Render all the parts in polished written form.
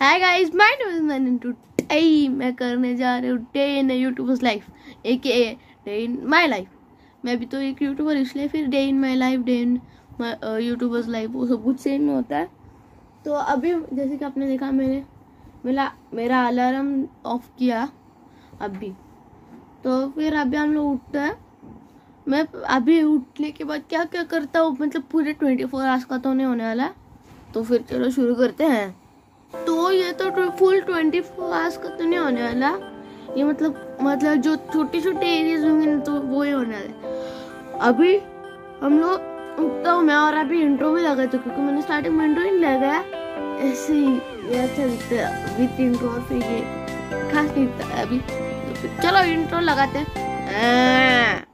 Hi guys, my name is man. Today मैं करने जा रही हूँ day in YouTuber's life, aka day in my life. मैं भी तो एक यूट्यूबर, इसलिए फिर day in my life, day in YouTuber's life, वो सब कुछ सेम में होता है। तो अभी जैसे कि आपने देखा, मेरा अलार्म ऑफ किया अभी। तो फिर अभी हम लोग उठते हैं। मैं अभी उठने के बाद क्या क्या करता हूँ, मतलब पूरे 24 आवर्स का तो नहीं होने वाला। तो फिर चलो शुरू करते हैं। तो ये तो फुल 24 आवर्स का तो नहीं होने वाला, ये मतलब जो छोटे छोटे एरियाज होंगे ना, तो वो ही होने वाले। अभी हम लोग उठता हूँ मैं, और अभी इंट्रो भी लगा था, क्योंकि मैंने स्टार्टिंग में इंट्रो ही लगाया। ऐसे ही ये अच्छा दिखता है विथ इंट्रो, और फिर ये खास दिखता है अभी। तो फिर चलो इंट्रो लगाते हैं।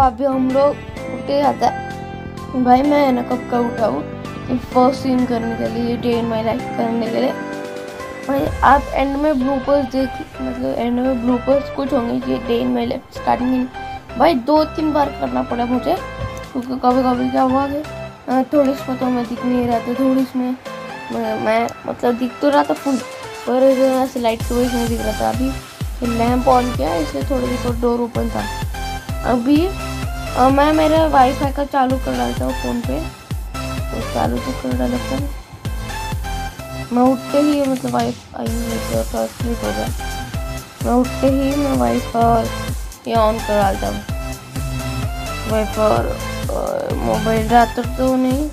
अभी हम लोग उठे जाता है। भाई मैं ना कब का उठा हूँ फर्स्ट सीन करने के लिए, डे इन माय लाइफ करने के लिए। भाई आप एंड में ब्लूपर्स देख, मतलब एंड में ब्लूपर्स कुछ होंगे। ये day in my life starting में भाई 2-3 बार करना पड़ा मुझे, क्योंकि कभी कभी क्या हुआ कि थोड़ी इसमें तो मैं दिख नहीं रहा था, थोड़ी इसमें मैं मतलब दिख तो रहा था फुल, पर ऐसे लाइट की वजह से नहीं दिख रहा था। अभी लैंप ऑन किया, इसलिए थोड़ी देर डोर ओपन था। अभी मैं मेरे वाईफाई का चालू कर डालता हूँ फ़ोन पे, तो चालू तो कर डाला था। मैं उठते ही मतलब वाईफाई स्लिप हो गया। मैं उठते ही मैं वाईफाई ऑन कर डालता हूँ। वाईफाई मोबाइल रात तो नहीं,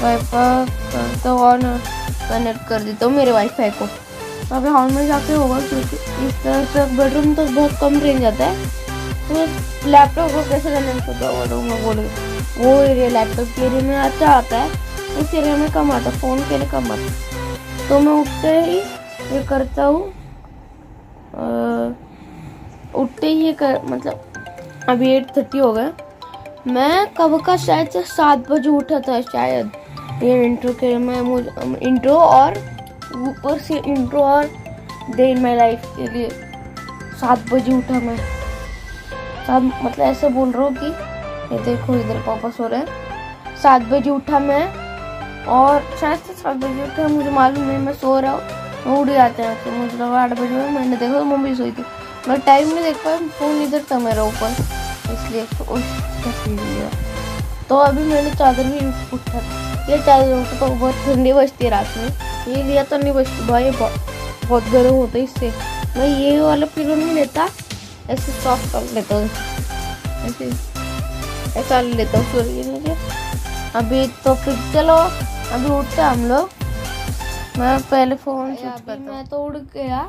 वाईफाई तो ऑन कनेक्ट कर देता हूँ मेरे वाईफाई को। अभी हॉल में जाके होगा, क्योंकि इस तरह से बेडरूम तो बहुत कम रेंज आता है। तो लैपटॉप को कैसे कनेक्ट होता है बोले, वो एरिया लैपटॉप के एरिया में अच्छा आता है, उस एरिया में कम आता है, फ़ोन के लिए कम आता है। तो मैं उठते ही ये करता हूँ, उठते ही मतलब अभी 8:30 हो गए। मैं कब का शायद से 7 बजे उठा था शायद, ये इंट्रो के लिए। मैं इंट्रो और ऊपर से इंट्रो और डे इन माय लाइफ के लिए 7 बजे उठा मैं। मतलब ऐसे बोल रहा हूँ कि ये देखो इधर पापा सो रहे हैं। 7 बजे उठा मैं, और शायद से 7 बजे उठा, मुझे मालूम नहीं, मैं सो रहा हूँ, मैं उठ जाते हैं। तो मुझे लगा 8 बजे में, मैंने देखा मम्मी सोई थी, मैं टाइम नहीं देख पाया, फ़ोन इधर था मेरा ऊपर, इसलिए तो अभी मैंने चादर भी उठा। ये चादर उठा तो बहुत ठंडी बजती है रात में, ये लिया तो नहीं बजती भाई, बहुत गर्म होता है इससे। मैं ये वाला पिलो नहीं लेता, ऐसे सॉफ्ट कर लेता हूँ, ऐसा लेता हूँ मुझे। अभी तो फिर चलो अभी उठते हैं हम लोग। मैं पहले फ़ोन स्विच करता हूँ। मैं तो उड़ गया,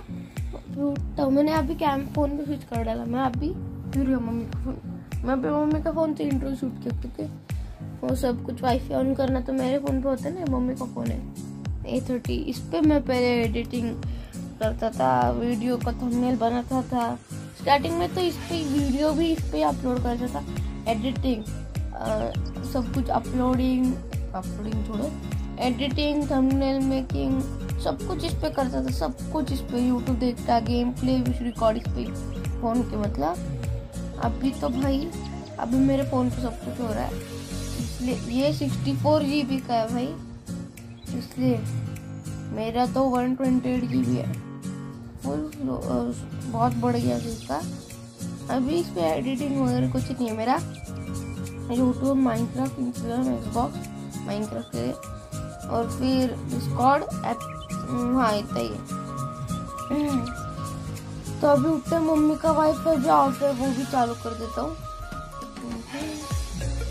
उठता हूँ मैंने अभी फ़ोन पे स्विच कर डाला। मैं अभी फिर मम्मी का फ़ोन, मैं भी मम्मी का फ़ोन से इंट्रो शूट किया, क्योंकि वो सब कुछ वाईफाई ऑन करना तो मेरे फ़ोन पे होता है ना, मम्मी का फ़ोन है A30। इस पर मैं पहले एडिटिंग करता था, वीडियो का थंबनेल बनाता था। स्टार्टिंग में तो इस पे वीडियो भी इस पे अपलोड करता था, एडिटिंग सब कुछ, अपलोडिंग छोड़ो, एडिटिंग, थंबनेल मेकिंग, सब कुछ इस पे करता था, सब कुछ इस पे। यूट्यूब देखता, गेम प्ले भी रिकॉर्ड इस पे, फ़ोन के मतलब। अभी तो भाई अभी मेरे फ़ोन पे सब कुछ हो रहा है, इसलिए ये 64 GB का है भाई, इसलिए मेरा तो 128 GB है, फुल बहुत बढ़ गया इसका। अभी इस पर एडिटिंग वगैरह कुछ नहीं है मेरा। YouTube, Minecraft, Instagram, Xbox, Minecraft के, और फिर डिस्कॉर्ड ऐप, हाँ इतना ही है। तो अभी उठते मम्मी का वाईफाई जो ऑफ है वो भी चालू कर देता हूँ।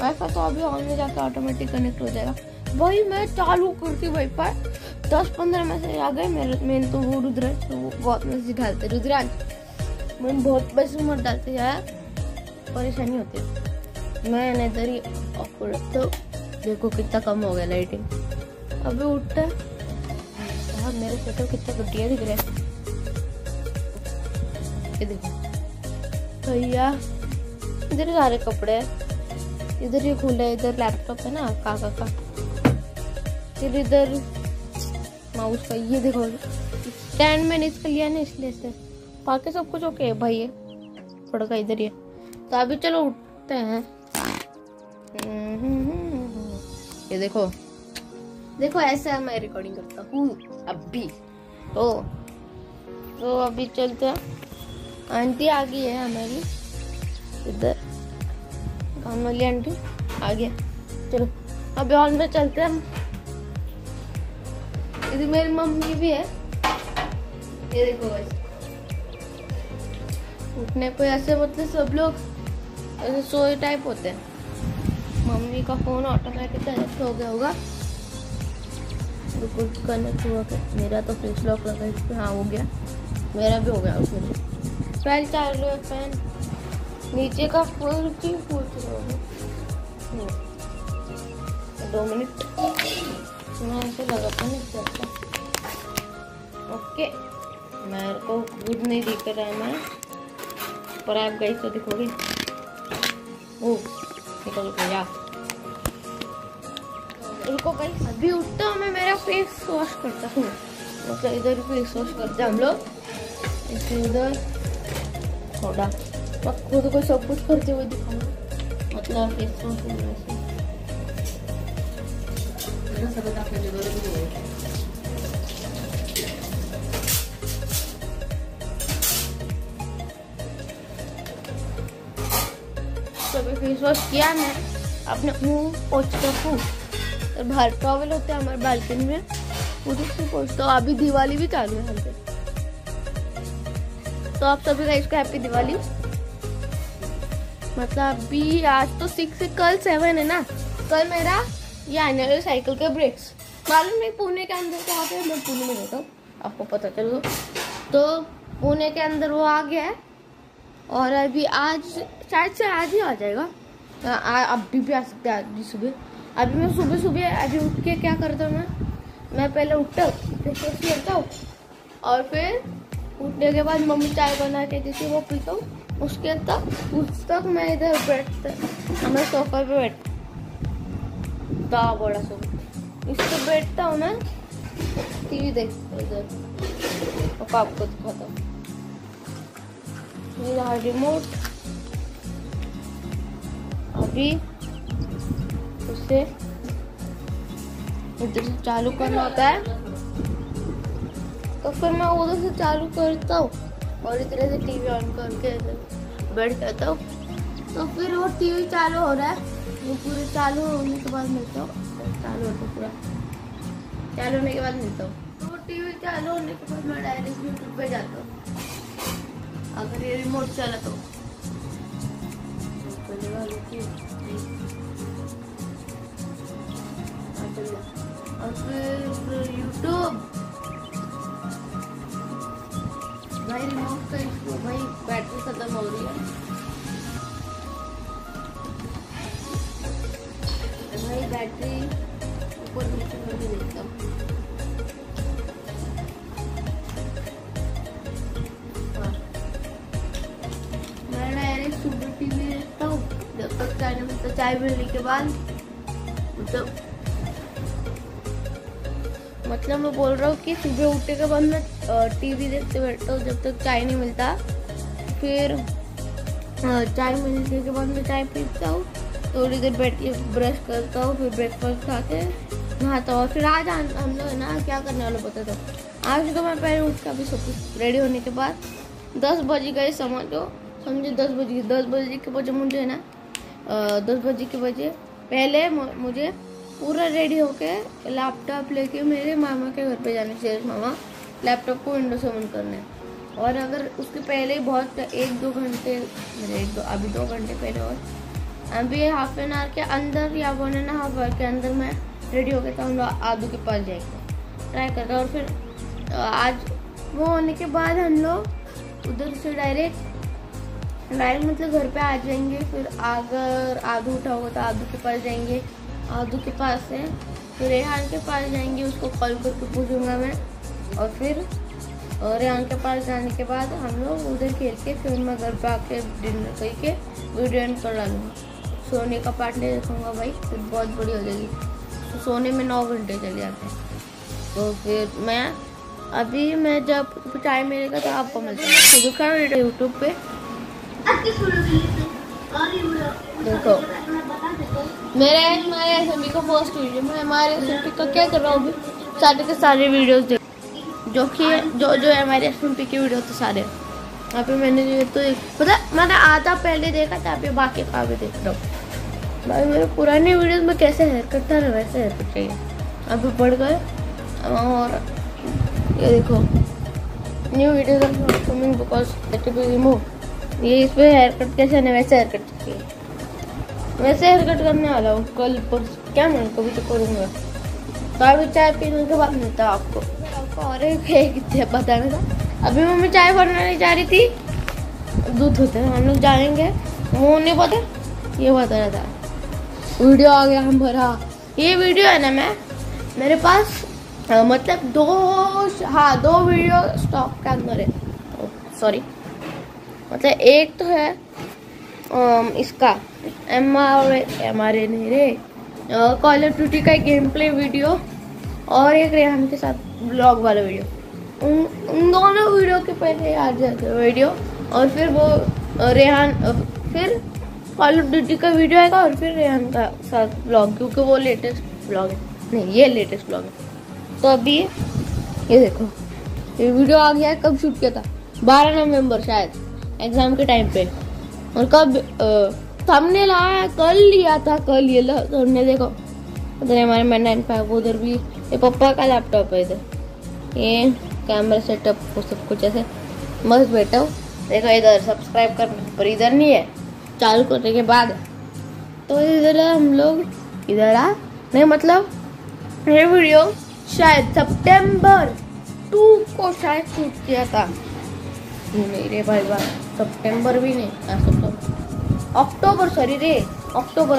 वाईफाई तो अभी ऑन में जाकर ऑटोमेटिक कनेक्ट हो जाएगा। वही मैं चालू करती वाईफाई, 10-15 मैसेज आ गए मैंने तो वो रुद्राज, तो वो बहुत मैसेज डालते, रुद्राज मैंने बहुत मैसेज मत डालते यार, परेशानी होती है। मैं इधर ही ऑफ रखता हूँ, देखो कितना कम हो गया लाइटिंग। अभी उठता है यार, मेरे फोटो कितना घटिया दिख रहा है, ये देखो भैया, इधर सारे कपड़े, इधर ये खुला है, इधर लैपटॉप है ना काका का, फिर इधर माउस का, ये देखो स्टैंड मैंने इसका लिया ना, इसलिए से बाकी सब कुछ ओके है भाई, ये थोड़ा का इधर ही है। तो अभी चलो उठते हैं। ये देखो देखो, ऐसे मैं रिकॉर्डिंग करता हूँ अभी। तो अभी चलते हैं। आंटी आ गई है हमारी, इधर काम वाली आंटी आ गया। चलो अभी हॉल में चलते हैं हम। इधर मेरी मम्मी भी है, ये देखो। वैसे उठने पे ऐसे मतलब सब लोग ऐसे सोए टाइप होते हैं। मम्मी का फोन ऑटोमेटिक कनेक्ट हो गया होगा, तो कुछ कनेक्ट हुआ क्या? मेरा तो फेस लॉक लगा इस पे। हाँ हो गया, मेरा भी हो गया। उसमें फैन चालू है, फैन नीचे का फुल की पूछ रहा 2 मिनट मैं ऐसे लगाता नहीं चलता। ओके, मेरे को खुद नहीं दिख रहा है, मैं पर आप गई तो दिखोगे। ओ निकल गया। रुको गाइस, अभी उठता हूँ मैं, मेरा फेस वॉश करता हूँ। मतलब इधर फेस वॉश करते हैं हम लोग, इधर थोड़ा खुद को सब कुछ करते हुए दिखाऊंगा। मतलब फेस वॉश फेस वॉश किया मैं, अपने मुंह पोंछता हूँ। बाहर टॉवल होते हैं हमारे बालकनी में, उसी से पोंछता हूँ। अभी दिवाली भी चालू है यहाँ पे, तो आप सभी गाइस को हैप्पी दिवाली। मतलब अभी आज तो 6 है, कल 7 है ना। कल मेरा ये आने वाले साइकिल के ब्रेक्स, मालूम नहीं पुणे के अंदर क्या होता है, मैं पुणे में रहता हूँ, आपको पता चलो। तो पुणे के अंदर वो आ गया है, और अभी आज शायद से आज ही आ जाएगा। अभी भी आ सकते हैं, आज सुबह। अभी मैं सुबह अभी उठ के क्या करता हूँ, मैं पहले उठता हूँ, फेस वॉश करता हूँ, और फिर उठने के बाद मम्मी चाय बना के देती है, वो पीता हूँ। उस तक मैं इधर बैठता, हमारे सोफा पे बैठता, बड़ा सोफा, इस पे बैठता हूँ मैं, टीवी देखता हूँ इधर, और आपको दिखाता हूँ। मेरा रिमोट अभी उसे इधर से चालू करना होता है, तो फिर मैं उधर से चालू करता हूँ, और इस तरह से टीवी ऑन करके बैठ जाता हूँ। तो फिर वो टीवी चालू हो रहा है, वो पूरे चालू होने के बाद मिलता हूँ। चालू होता पूरा चालू होने के बाद मिलता हूँ। तो वो टीवी चालू होने के बाद मैं डायरेक्ट यूट्यूब पे जाता हूँ, अगर ये रिमोट चला तो। और फिर यूट्यूब, भाई रिमोट का इसको, भाई बैटरी खत्म हो रही है, भाई बैटरी ऊपर नीचे करके देखता हूँ। मैं डायरेक्ट सुबह टीवी देखता हूँ, जब तक चाय नहीं मिलता। चाय पीने के बाद मतलब मैं बोल रहा हूँ कि सुबह उठने के बाद मैं टीवी देखते बैठता हूँ जब तक चाय नहीं मिलता। फिर चाय मिलने के बाद मैं चाय पीता हूँ, थोड़ी देर बैठ के ब्रश करता हूँ, फिर ब्रेकफास्ट खा के नहाता हूँ। फिर आज हम लोग ना क्या करने वाले पता था। आज तो मैं पहले उठ के अभी सब कुछ रेडी होने के बाद 10 बज गए, समझे 10 बजे के बजे मुझे ना 10 बजे के बजे पहले मुझे पूरा रेडी होके लैपटॉप लेके मेरे मामा के घर पे जाने से, मामा लैपटॉप को विंडो से ऑन करने। और अगर उसके पहले ही बहुत 1-2 घंटे, अभी 2 घंटे पहले, और अभी हाफ एन आवर के अंदर या 1.5 आवर के अंदर मैं रेडी हो गया था। हम लोग आदू के पास जाएंगे, ट्राई करता। और फिर आज वो होने के बाद हम लोग उधर से डायरेक्ट मतलब घर पे आ जाएंगे। फिर अगर आदू उठा होगा तो आदू के पास जाएंगे, आदू के पास से फिर रेहान के पास जाएंगे, उसको कॉल करके पूछूंगा मैं। और फिर रेहान के पास जाने के बाद हम लोग उधर खेल के फिर मैं घर पे आके डिनर करके वीडियो एंड कर डालूंगा। सोने का पार्ट नहीं रखूँगा भाई, फिर बहुत बड़ी हो जाएगी। तो सोने में 9 घंटे चले जाते हैं। तो फिर मैं जब टाइम मिलेगा तो आपको मिलता है यूट्यूब पे। देखो मेरे हमारे एसएमपी का फर्स्ट वीडियो, मैं हमारे एसएमपी का क्या कर रहा हूँ अभी, सारे के सारे वीडियोस देख, जो कि जो है हमारे एसएमपी के वीडियो तो सारे यहाँ पे मैंने तो पता मैंने आधा पहले देखा था, अभी बाकी का भी देख रहा हूँ। भाई मेरे पुराने वीडियोस में कैसे हेयर कट था ना वैसे हेयर कट चाहिए, अभी बढ़ गए। और ये देखो new videos are coming because that will remove, ये इस पे हेयर कट कैसे नहीं वैसे हेयर कट चाहिए, वैसे हेयर कट करने वाला हूँ कल परसों, क्या मैं कभी तो करूँगा। तो अभी चाय पीने के बाद मिलता है आपको और एक बताना था। अभी मम्मी चाय बनाने जा रही थी, दूध होते हैं हम लोग जाएंगे, वो नहीं पता ये बता रहा था। वीडियो आ गया हमारा, ये वीडियो है ना मेरे पास मतलब दो वीडियो स्टॉक के अंदर है, सॉरी मतलब एक तो है इसका MRA नहीं रे, कॉल ऑफ ड्यूटी का गेम प्ले वीडियो, और एक रेहान के साथ ब्लॉग वाला वीडियो। उन दोनों वीडियो के पहले आ जाते वीडियो, और फिर वो रेहान फिर कॉल ऑफ ड्यूटी का वीडियो आएगा, और फिर रेहान का साथ ब्लॉग, क्योंकि वो लेटेस्ट ब्लॉग है, नहीं ये लेटेस्ट ब्लॉग है। तो अभी ये देखो ये वीडियो आ गया है, कब शूट किया था 12 नवंबर शायद एग्जाम के टाइम पे, और कब थंबनेल आया कल लिया था, कल ये लो तो हमने देखो उधर हमारे मैं 9 उधर भी ये पापा का लैपटॉप है, इधर ये कैमरा सेटअप वो सब कुछ ऐसे मस्त बैठा हो। देखो इधर सब्सक्राइब करने पर इधर नहीं है, चालू करने के बाद है। तो इधर हम लोग इधर नहीं मतलब ये वीडियो शायद सितंबर 2 को शायद शूट किया था, नहीं रे भाई सितंबर भी नहीं, अक्टूबर सॉरी रे अक्टूबर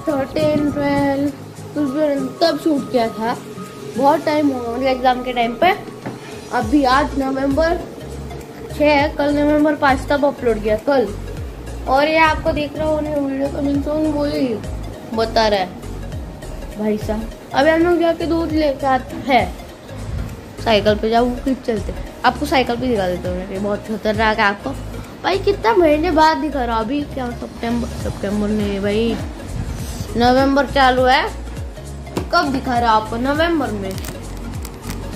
13, 12 तब शूट किया था, बहुत टाइम हो गया मतलब एग्जाम के टाइम पे। अभी आज नवंबर 6, कल नवंबर 5 तब अपलोड किया कल, और ये आपको दिख रहा होने वीडियो का मिनसों बोले बता रहा है भाई साहब। अभी हम लोग जाके दूध लेके आते हैं, साइकिल पे जाओ फिर चलते, आपको साइकिल पे दिखा देते हैं, बहुत खतरनाक है आपको भाई, कितना महीने बाद दिखा रहा, अभी क्या सितंबर नहीं भाई नवंबर चालू है, कब दिखा रहा आपको नवंबर में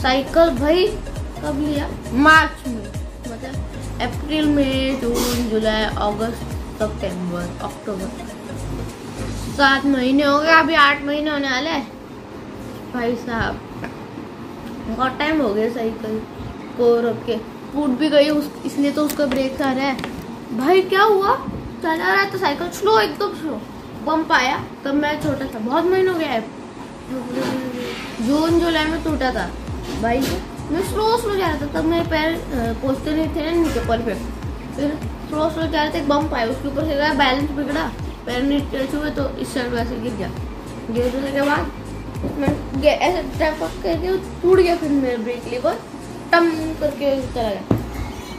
साइकिल भाई, कब लिया मार्च में, मतलब अप्रैल में, जून, जुलाई, अगस्त, सितंबर, अक्टूबर, 7 महीने हो गए, अभी 8 महीने होने वाले हैं भाई साहब, बहुत टाइम हो गया साइकिल को रख के, टूट भी गई इसलिए तो उसका ब्रेक आ रहा है भाई। क्या हुआ चला रहा है तो साइकिल स्लो, एकदम स्लो, बम्प आया तब मैं छोटा था, बहुत महीने हो गया है, जून जुलाई में टूटा था भाई, मैं स्लो जा रहा था, तब मेरे पैर पहुंचते नहीं थे नीचे परफेक्ट, फिर स्लो जा रहे थे, बम्प आया उसके ऊपर से गया, बैलेंस बिगड़ा, पैर नीचे छुए तो इस साइड वैसे गिर गया, गिरने के बाद मैं ऐसे करके टूट गया, फिर मेरे ब्रेक लीवर टम करके चला गया।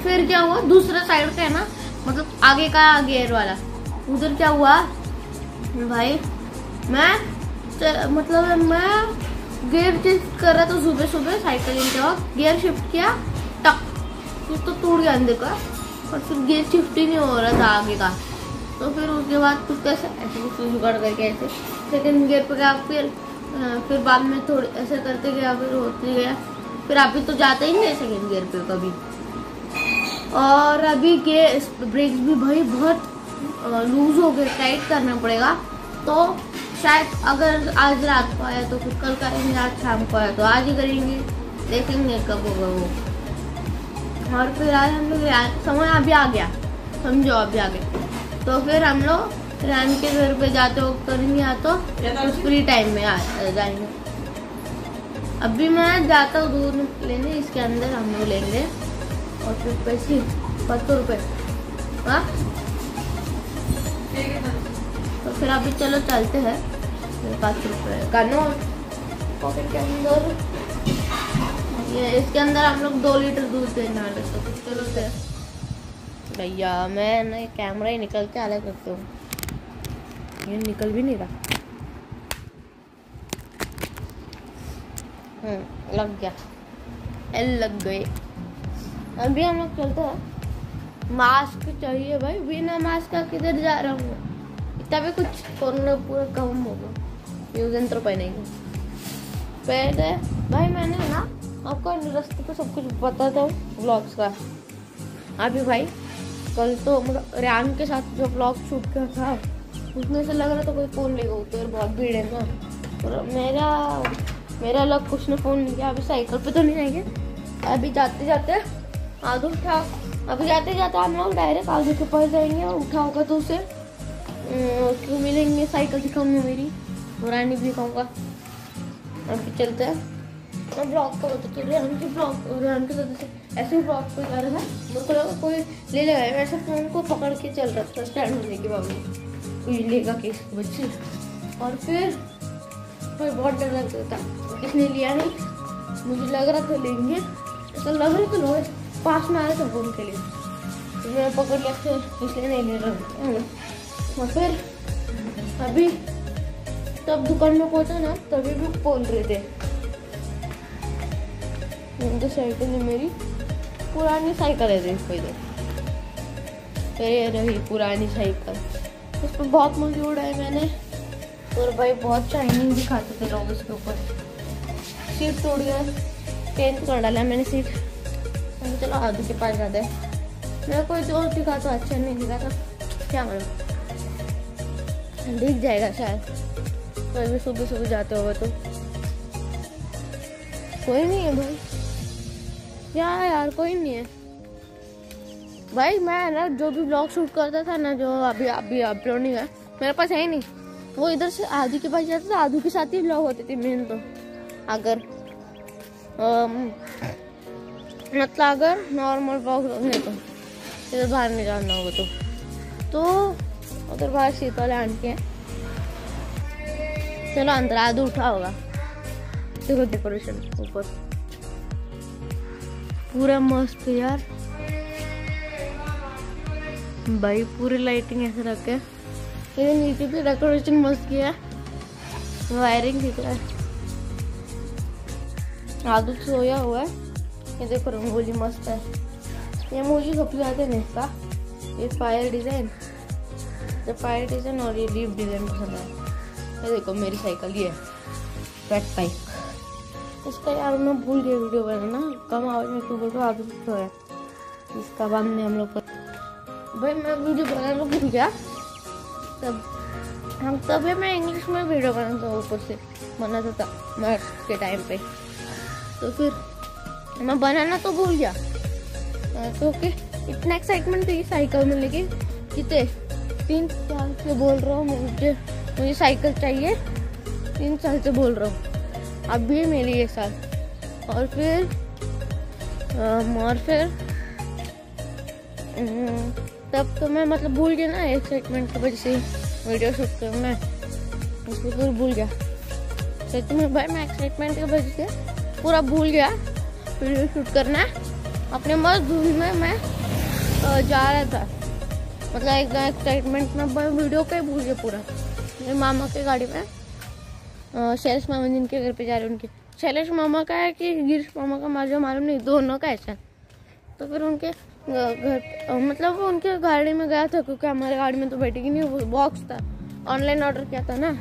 फिर क्या हुआ दूसरा साइड का है ना, मतलब आगे का गियर वाला, उधर क्या हुआ भाई, मैं गियर शिफ्ट कर रहा था सुबह साइकिलिंग के वक्त, गियर शिफ्ट किया टक, फिर तो टूट गया अंदर का, और फिर गियर शिफ्ट ही नहीं हो रहा था आगे का, तो फिर उसके बाद कुछ कैसे ऐसे कुछ जुगाड़ करके ऐसे सेकंड गियर पे गया, फिर बाद में थोड़ी ऐसे करते गया, फिर होते गया, फिर अभी तो जाता ही नहीं सेकंड गियर पे कभी। और अभी गियर ब्रेक्स भी भाई बहुत लूज हो गए, टाइट करना पड़ेगा, तो शायद अगर आज रात को आया तो फिर कल करेंगे, आज शाम को आया तो आज ही करेंगे, देखेंगे कब होगा वो। और फिर आज हम लोग समय अभी आ गया, समझो अभी आ गया, तो फिर हम लोग रान के घर पे जाते हो करेंगे, या तो फ्री टाइम में जाएंगे। अभी मैं जाता हूँ दूध लेने, इसके अंदर हम लोग लेंगे, और फिर पैसे 100 रुपये, हाँ तो फिर अभी चलो चलते हैं, 5 रुपये का नोट पॉकेट के अंदर, ये इसके अंदर हम लोग 2 लीटर दूध देने वाले, तो चलो से भैया मैं ना कैमरा ही निकल के अलग करता हूँ, ये निकल भी नहीं रहा, लग गया, एल लग गए। अभी हम लोग चलते हैं, मास्क चाहिए भाई, बिना मास्क का किधर जा रहा हूँ, तभी कुछ कोरोना पूरा कम होगा, यूज एंड थ्रो पहनेंगे। पहले भाई मैंने ना आपको रास्ते पे सब कुछ बताता हूँ व्लॉग्स का। अभी भाई कल तो रेहान के साथ जो व्लॉग शूट किया था उसमें से लग रहा था कोई फ़ोन लेगा, उधर बहुत भीड़ है ना। और मेरा लग कुछ ने फ़ोन नहीं किया। अभी साइकिल पे तो नहीं जाएंगे, अभी जाते जाते आदू उठा, अभी जाते जाते हम लोग डायरेक्ट आदू के पास जाएंगे और उठा होगा तो उसे क्यों मिलेंगे, साइकिल दिखाऊंगी मेरी, पुरानी भी दिखाऊंगा। अभी चलते हैं। मैं ब्लॉग का बताती हूँ, रेहान के साथ ऐसे ही ब्लॉग पे जा रहा था, मेरे को लगा कोई ले लेगा। वैसे फ़ोन को पकड़ के चल रहा था स्टैंड होने के बावजूद, कोई लेगा केस बच्चे। और फिर कोई बहुत डर लग रहा था, किसने लिया नहीं, मुझे लग रहा था लेंगे, ऐसा लग रहा था लोग पास में आ रहे थे फ़ोन के लिए, तो मैं पकड़ लिया फिर इसलिए नहीं ले रहा। और फिर अभी तब दुकान में पहुंचा ना, तभी भी बोल रहे थे तो साइकिल है मेरी, पुरानी साइकिल है देखो इधर, ये रही पुरानी साइकिल, उस पर बहुत मजे उड़ाए मैंने। और भाई बहुत शाइनिंग दिखाते थे लोग इसके ऊपर। सीट टूट गया, चेंज कर डाला मैंने सीट। चलो आदू के पास जाते हैं, मेरा कोई दोस्त दिखा तो अच्छा नहीं दिखा था, क्या मालूम दिख जाएगा शायद, कोई भी सुबह सुबह जाते होगा तो। कोई नहीं है भाई, क्या यार कोई नहीं है भाई। मैं ना जो भी ब्लॉग शूट करता था ना, जो अभी अपलोड नहीं है, मेरे पास है ही नहीं। वो इधर से आदू के पास जाता था, आदू के साथ ही ब्लॉग होते थे मेन तो। अगर मतलब अगर नॉर्मल ब्लॉग नहीं तो इधर बाहर नहीं जाना होगा तो उधर बाहर शीतल आंटी है, चलो अंदर आदू उठा होगा। देखो डेकोरेशन ऊपर पूरा मस्त है यार भाई, पूरी लाइटिंग ऐसे रखे है। ये नीचे भी डेकोरेशन मस्त किया है, वायरिंग दिख रहा है। आदू सोया हुआ है, ये देखो रंगोली मस्त है। ये मुझे सबसे ज्यादा नहीं इसका, ये फायर डिजाइन और ये लीफ डिजाइन पसंद है। ये देखो मेरी साइकिल, ये वेट बाइक। इसका यार मैं भूल गया वीडियो बनाना, कम आवाज में क्यों बोल रहा हूँ, आदमी तो है इसका बाद में हम लोग भाई मैं वीडियो बनाना भूल गया तभी मैं इंग्लिश में वीडियो बनाता हूँ, ऊपर से बनाता था मैथ्स के टाइम पे। तो फिर मैं बनाना तो भूल गया, तो इतना एक्साइटमेंट थी साइकिल में, लेकिन कितने 3 साल से बोल रहा हूँ मुझे साइकिल चाहिए, 3 साल से बोल रहा हूँ, अब भी मेरी 1 साल। और फिर तब तो मैं मतलब भूल गया ना, एक्साइटमेंट की वजह से वीडियो शूट करना उसको फिर भूल गया। सच में भाई मैं एक्साइटमेंट की वजह से पूरा भूल गया वीडियो शूट करना। अपने मस्त धुन में मैं जा रहा था, मतलब एकदम एक्साइटमेंट में वीडियो का ही भूल गया पूरा। मेरे मामा के गाड़ी में शैलेश मामा जिनके घर पे जा रहे, उनके शैलेश मामा का है कि गिरीश मामा का मुझे मालूम नहीं, दोनों का ऐसा। तो फिर उनके घर मतलब उनके गाड़ी में गया था, क्योंकि हमारे गाड़ी में तो बैठेगी नहीं, वो बॉक्स था, ऑनलाइन ऑर्डर किया था ना,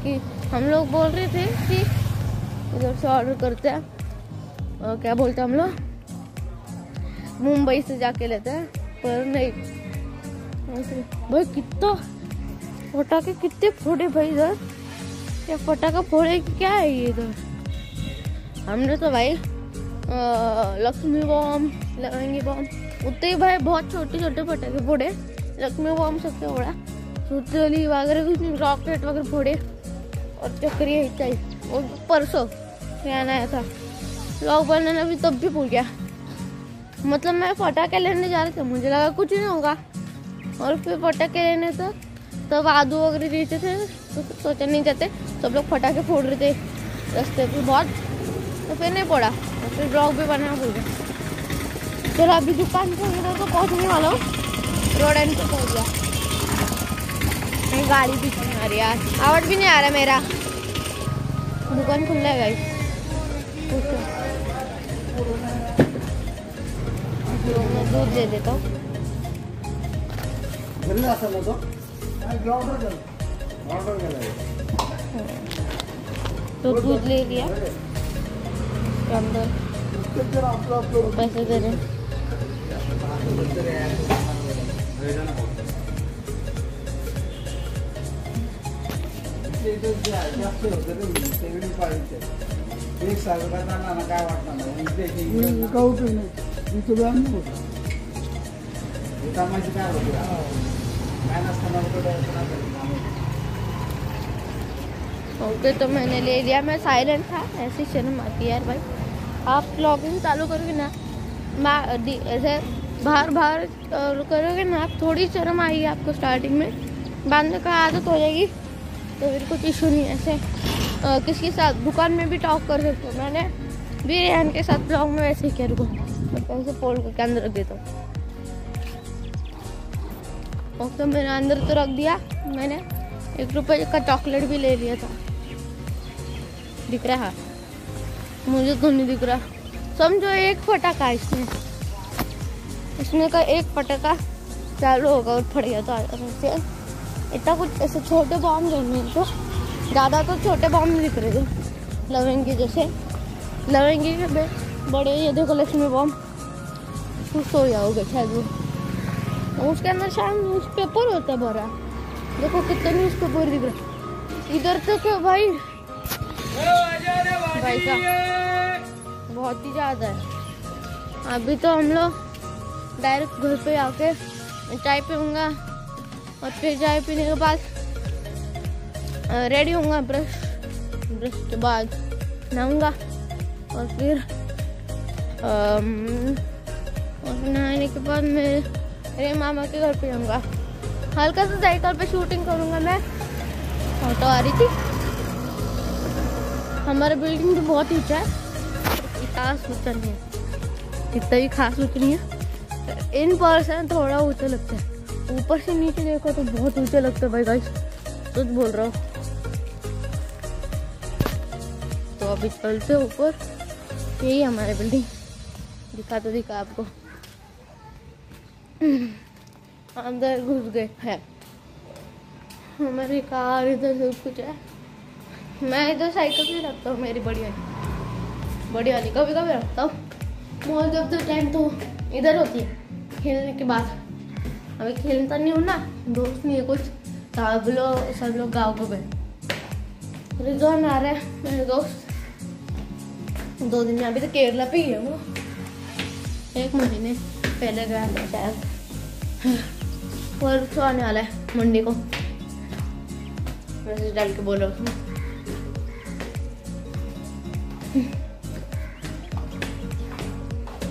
कि हम लोग बोल रहे थे कि इधर से ऑर्डर करते हैं, क्या बोलते हैं हम लोग, मुंबई से जाके लेते हैं, पर नहीं भाई कितना पटाखे कितने फोड़े भाई इधर, क्या पटाखा फोड़े क्या है ये इधर। हमने तो भाई लक्ष्मी बम, लवंगी बम, उतने ही भाई बहुत छोटे छोटे पटाखे फोड़े, लक्ष्मी बम सबसे बड़ा, सुतली वगैरह कुछ नहीं, रॉकेट वगैरह फोड़े और चक्री चाहिए। और परसों क्या आया था व्लॉग बनाना भी, तब भी भूल गया। मतलब मैं पटाखे लेने जा रहे थे, मुझे लगा कुछ नहीं होगा, और फिर पटाखे लेने तो तब आदू वगैरह रहते थे, तो सोचा नहीं जाते, सब लोग पटाखे फोड़ रहे थे रास्ते पे बहुत, तो फिर नहीं पड़ा, और फिर ब्लॉग भी बनाना भूल गया। चलो अभी दुकान पे इधर तो पहुँचने वाला हूँ, रोड एंड पे पहुँच गया। नहीं गाड़ी भी नहीं आ रही यार, आवाज़ भी नहीं आ रहा मेरा, दुकान खुला है गाइस। मैं दूध दे देता हूँ। तो दूध ले लिया, अंदर पैसे दे रहे। ओके, तो मैंने ले लिया। मैं साइलेंट था, ऐसी शर्म आती है यार भाई। आप ब्लॉगिंग चालू करोगे ना, ऐसे बाहर करोगे ना, आप थोड़ी शर्म आएगी आपको स्टार्टिंग में, बाद में का आदत हो जाएगी तो फिर कुछ इशू नहीं है। ऐसे किसी के साथ दुकान में भी टॉक कर सकते हो। मैंने भी रेहान के साथ ब्लॉग में वैसे ही किया। रुको मैं पैसे फोल्ड करके अंदर रख देता हूँ। और तो मैंने अंदर तो रख दिया। मैंने 1 रुपये का चॉकलेट भी ले लिया था। दिख रहा है? मुझे तो नहीं दिख रहा। समझो 1 फटाका इसमें का 1 फटाका चालू होगा और फट गया तो इतना कुछ ऐसे छोटे बॉम्ब नहीं, तो ज़्यादा तो छोटे बॉम्ब नहीं दिख रहे थे लवेंगी जैसे। लवेंगी के बड़े ये देखो लक्ष्मी बॉम्ब, खुश हो जाओगे शायद वो। उसके अंदर शायद न्यूज़पेपर होता है भरा। देखो कितने न्यूज़पेपर दिख रहे इधर तक है भाई साहब, बहुत ही ज़्यादा है। अभी तो हम लोग डायरेक्ट घर पे आके चाय पीऊँगा और फिर चाय पीने के बाद रेडी होऊंगा। ब्रश के बाद नहाऊंगा और फिर नहाने के बाद मेरे मामा के घर पे जाऊँगा। हल्का सा साइकिल पे शूटिंग करूँगा मैं। ऑटो आ रही थी। हमारा बिल्डिंग भी बहुत ऊंचा है, खास ऊंचा नहीं है, इतना भी खास ऊंचा नहीं है। इन पर्सन थोड़ा ऊंचा लगता है, ऊपर से नीचे देखो तो बहुत ऊंचा लगता है भाई गाइस, सच बोल रहा हूँ। तो अभी चलते ऊपर, यही हमारे बिल्डिंग। दिखा आपको। अंदर घुस गए हैं। हमारी कार इधर सब कुछ है। मैं इधर साइकिल भी रखता हूँ, मेरी बड़ी वाली कभी कभी रखता हूँ। मोस्ट ऑफ द टाइम तो इधर होती है खेलने के बाद। अभी खेलता नहीं हूँ ना, दोस्त नहीं है कुछ, सब लोग गाँव को गए। रिजॉन आ रहे हैं मेरे दोस्त 2 दिन में। अभी तो केरला पे ही है वो, 1 महीने पहले गया था शायद। परसों आने वाला है मंडे को। मैसेज डाल के बोलो उसमें।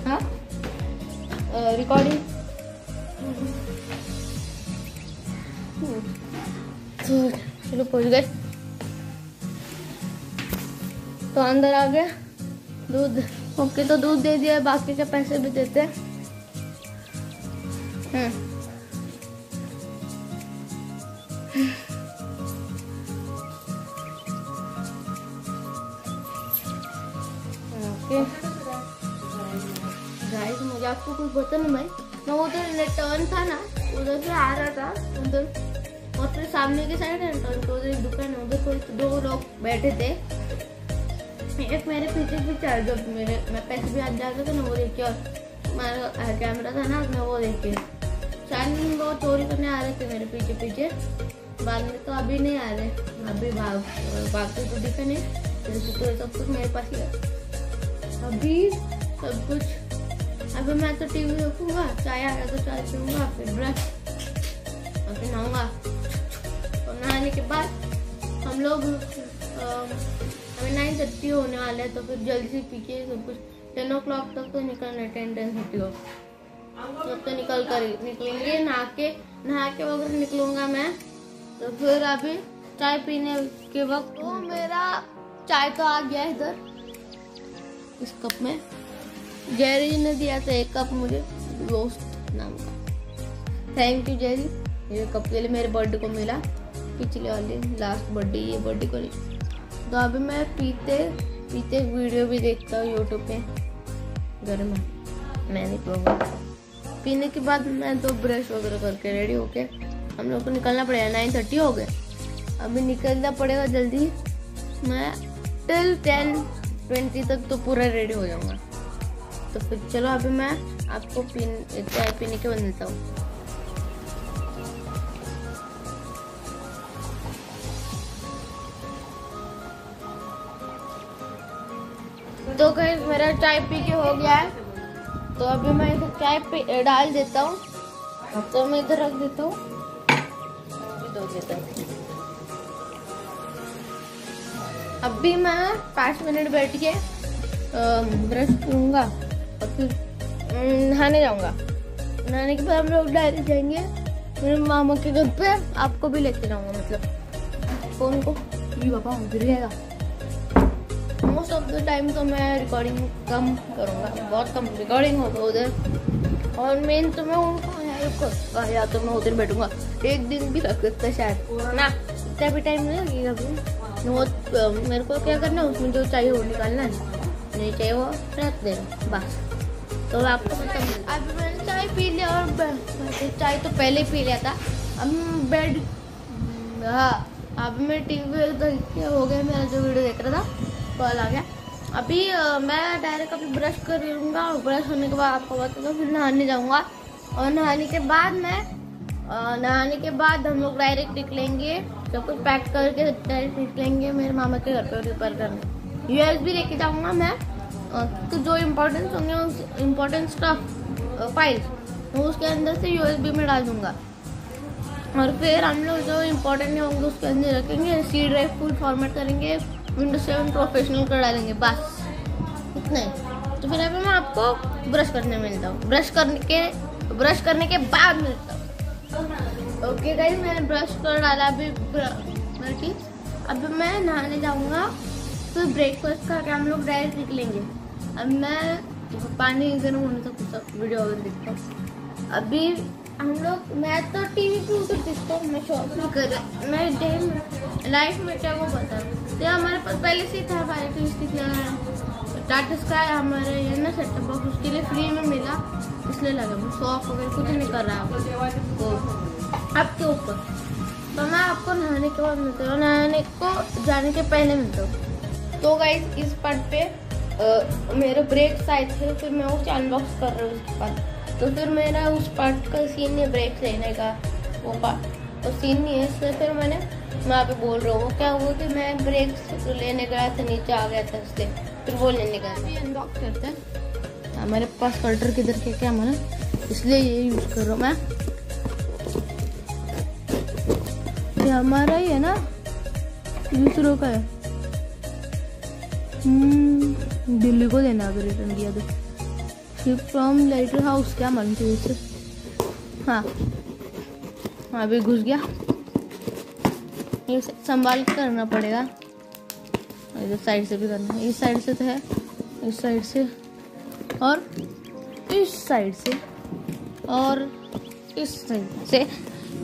हाँ रिकॉर्डिंग चलो पहुंच गए। तो अंदर आ गया दूध। ओके, तो दूध दे दिया, बाकी के पैसे भी देते हैं। गाइस मुझे आपको कुछ पता नहीं भाई, मैं उधर टर्न था ना, उधर से आ रहा था उधर, और फिर सामने की साइड है टर्न, तो उधर एक दुकान है, उधर कोई 2 लोग बैठे थे। एक मेरे पीछे आ, जब मैं पैसे भी हाथ डाल रहा था ना, वो देख के, और हमारा कैमरा था ना, मैं वो देख के शायद वो चोरी करने आ रहे थे मेरे पीछे। बाद में तो अभी नहीं आ रहे, अभी भागते तो दिखे नहीं। तो सब कुछ मेरे पास ही है अभी, सब कुछ। अभी मैं तो टीवी देखूंगा, चाय आ रहा तो चाय पीऊंगा, फिर ब्रश और फिर नहाऊंगा। और नहाने के बाद हम लोग हमें 9:30 होने वाले हैं, तो फिर जल्दी से पी के सब कुछ 10 o'clock तक तो निकलना है। 10:30 हो तब तो निकलेंगे। नहा के वगैरह निकलूंगा मैं। तो फिर अभी चाय पीने के वक्त तो मेरा चाय तो आ गया इधर इस कप में। जेरी ने दिया था 1 कप मुझे, रोस्ट नाम का। थैंक यू जेरी, ये कप के लिए मेरे बर्थडे को मिला, पिछले वाले लास्ट बर्थडे, ये बर्थडे को नहीं। तो अभी मैं पीते वीडियो भी देखता हूँ यूट्यूब पे घर में। मैं नहीं पीऊँगा। पीने के बाद मैं तो ब्रश वगैरह करके रेडी होके हम लोग को निकलना पड़ेगा। 9:30 हो गए, अभी निकलना पड़ेगा जल्दी। मैं टिल 10:20 तक तो पूरा रेडी हो जाऊंगा। तो फिर चलो अभी मैं आपको चाय पीने के बाद मिलता हूँ। तो गाइस मेरा चाय पी के हो गया है, तो अभी मैं इधर चाय पे डाल देता हूँ। तो मैं इधर रख देता हूँ, धो देता हूँ। अभी मैं 5 मिनट बैठ के ब्रश करूँगा और फिर नहाने जाऊँगा। नहाने के बाद हम लोग डायरेक्ट जाएंगे मेरे मामा के घर पे। आपको भी लेके जाऊँगा, मतलब फोन को भी पापा गिर जाएगा। मोस्ट ऑफ द टाइम तो मैं रिकॉर्डिंग कम करूँगा, बहुत कम रिकॉर्डिंग होगा उधर। और मेन तो मैं उनको या तो मैं उधर बैठूंगा, एक दिन भी रख सकता है शायद ना, इतना भी टाइम नहीं लगेगा। बहुत मेरे को क्या करना है, उसमें जो चाहिए वो निकालना है, नहीं चाहिए वो रख देना बस। तो आपको मतलब अभी मैंने चाय पी लिया, और चाय तो पहले पी लिया था। अब बेड, हाँ अभी मैं टीवी देख के हो गया, मेरा जो वीडियो देख रहा था कॉल आ गया। अभी मैं डायरेक्ट अभी ब्रश कर लूँगा, और ब्रश होने के बाद आपको बताऊँगा, फिर नहाने जाऊँगा। और नहाने के बाद हम लोग डायरेक्ट निकलेंगे, सब कुछ पैक करके डायरेक्ट निकलेंगे मेरे मामा के घर पे रिपेयर करने। USB लेके जाऊँगा मैं, तो जो इम्पोर्टेंट होंगे उस इम्पोर्टेंट स्टफ फाइल्स तो उसके अंदर से USB में डाल दूँगा। और फिर हम लोग जो इम्पोर्टेंट होंगे उसके अंदर रखेंगे, C ड्राइव फुल फॉर्मेट करेंगे, Windows 7 प्रोफेशनल कर डालेंगे, बस इतना ही। तो फिर अभी मैं आपको ब्रश करने मिलता हूँ, ब्रश करने के बाद मिलता हूँ। ओके गाइस, मैंने ब्रश कर डाला अभी अभी मैं नहाने जाऊँगा, फिर ब्रेकफास्ट करके हम लोग डायरेक्ट निकलेंगे। अब मैं पानी गर्म होने तक सब वीडियो वगैरह देखता हूँ। अभी हम लोग, मैं तो टीवी पे उधर देखता हूँ, मैं शॉप में कर मैं डे लाइफ में क्या वो बता। तो हमारे पास पहले से था टाटा स्काई, हमारे ये ना सेटअप बॉक्स, उसके लिए फ्री में मिला, इसलिए लगा। मैं शॉप वगैरह कुछ नहीं कर रहा हूँ तो आपके ऊपर। तो मैं आपको नहाने के बाद मिलता हूँ, नहाने को जाने के पहले मिलता हूँ। तो गाइस इस पार्ट पे मेरे ब्रेक्स आए थे, फिर मैं वो अनबॉक्स कर रहा हूँ उसके बाद। तो फिर मेरा उस पार्ट का सीन है, ब्रेक लेने का वो पार्ट तो सीन नहीं है, इसलिए फिर मैं वहाँ पे बोल रहा हूँ। क्या हुआ कि मैं ब्रेक लेने गया था, नीचे आ गया था, इसलिए फिर वो लेने गया। अभी अनबॉक्स करते हैं। हमारे पास कल्टर किधर के क्या मैंने, इसलिए ये यूज कर रहा हूँ मैं। ये हमारा ही है ना, दूसरों का है। दिल्ली को देना अगर रिटर्न किया तो। शिप फ्रॉम लाइटर हाउस, क्या मालूम थी इससे। हाँ अभी घुस गया, ये संभाल के करना पड़ेगा। इधर साइड से भी करना है, इस साइड से तो है, इस साइड से और इस साइड से और इस साइड से।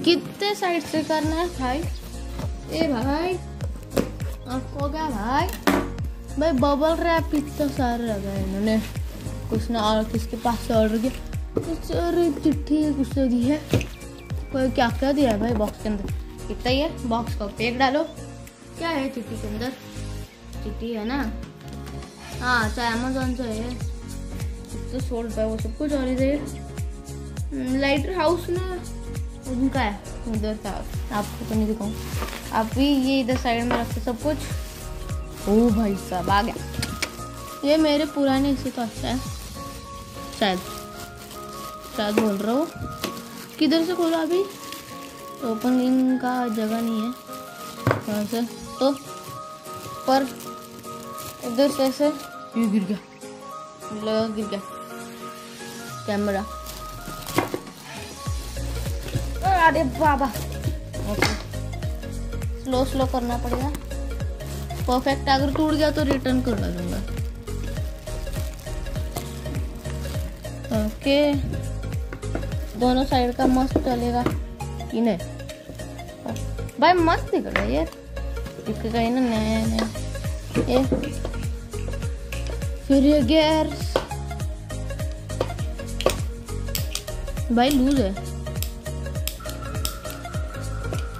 कितने साइड से करना है भाई? ए भाई आपको क्या भाई बबल रैप इतना सारा लगा है इन्होंने, कुछ ना और किसके पास से ऑर्डर किया, कुछ और चिट्ठी कुछ तो दी है, कोई क्या क्या दिया है भाई बॉक्स के अंदर। कितना ही है, बॉक्स का पैक डालो। क्या है चिट्ठी के अंदर? चिट्ठी है ना, हाँ चाहे अमेजोन से है, तो 100 रुपये वो सब कुछ। और इधर लाइटर हाउस में उनका है, उधर था, आपको तो नहीं दिखाऊँ। आप भी ये इधर साइड में रखते सब कुछ। ओ भाई साहब आ गया, ये मेरे पुराने हिस्से तो अच्छा है, शायद बोल रहा हूँ। किधर से खोला अभी? तो ओपनिंग का जगह नहीं है वहाँ से, तो पर इधर से ऐसे ये गिर गया कैमरा। अरे बाबा, ओके स्लो करना पड़ेगा। परफेक्ट, अगर टूट गया तो रिटर्न कर दूंगा। ओके, दोनों साइड का मस्त चलेगा कि नहीं भाई? मस्त दिख रहा है यार, दिखेगा ही ना नया। ये फिर ये गियर्स भाई लूज है,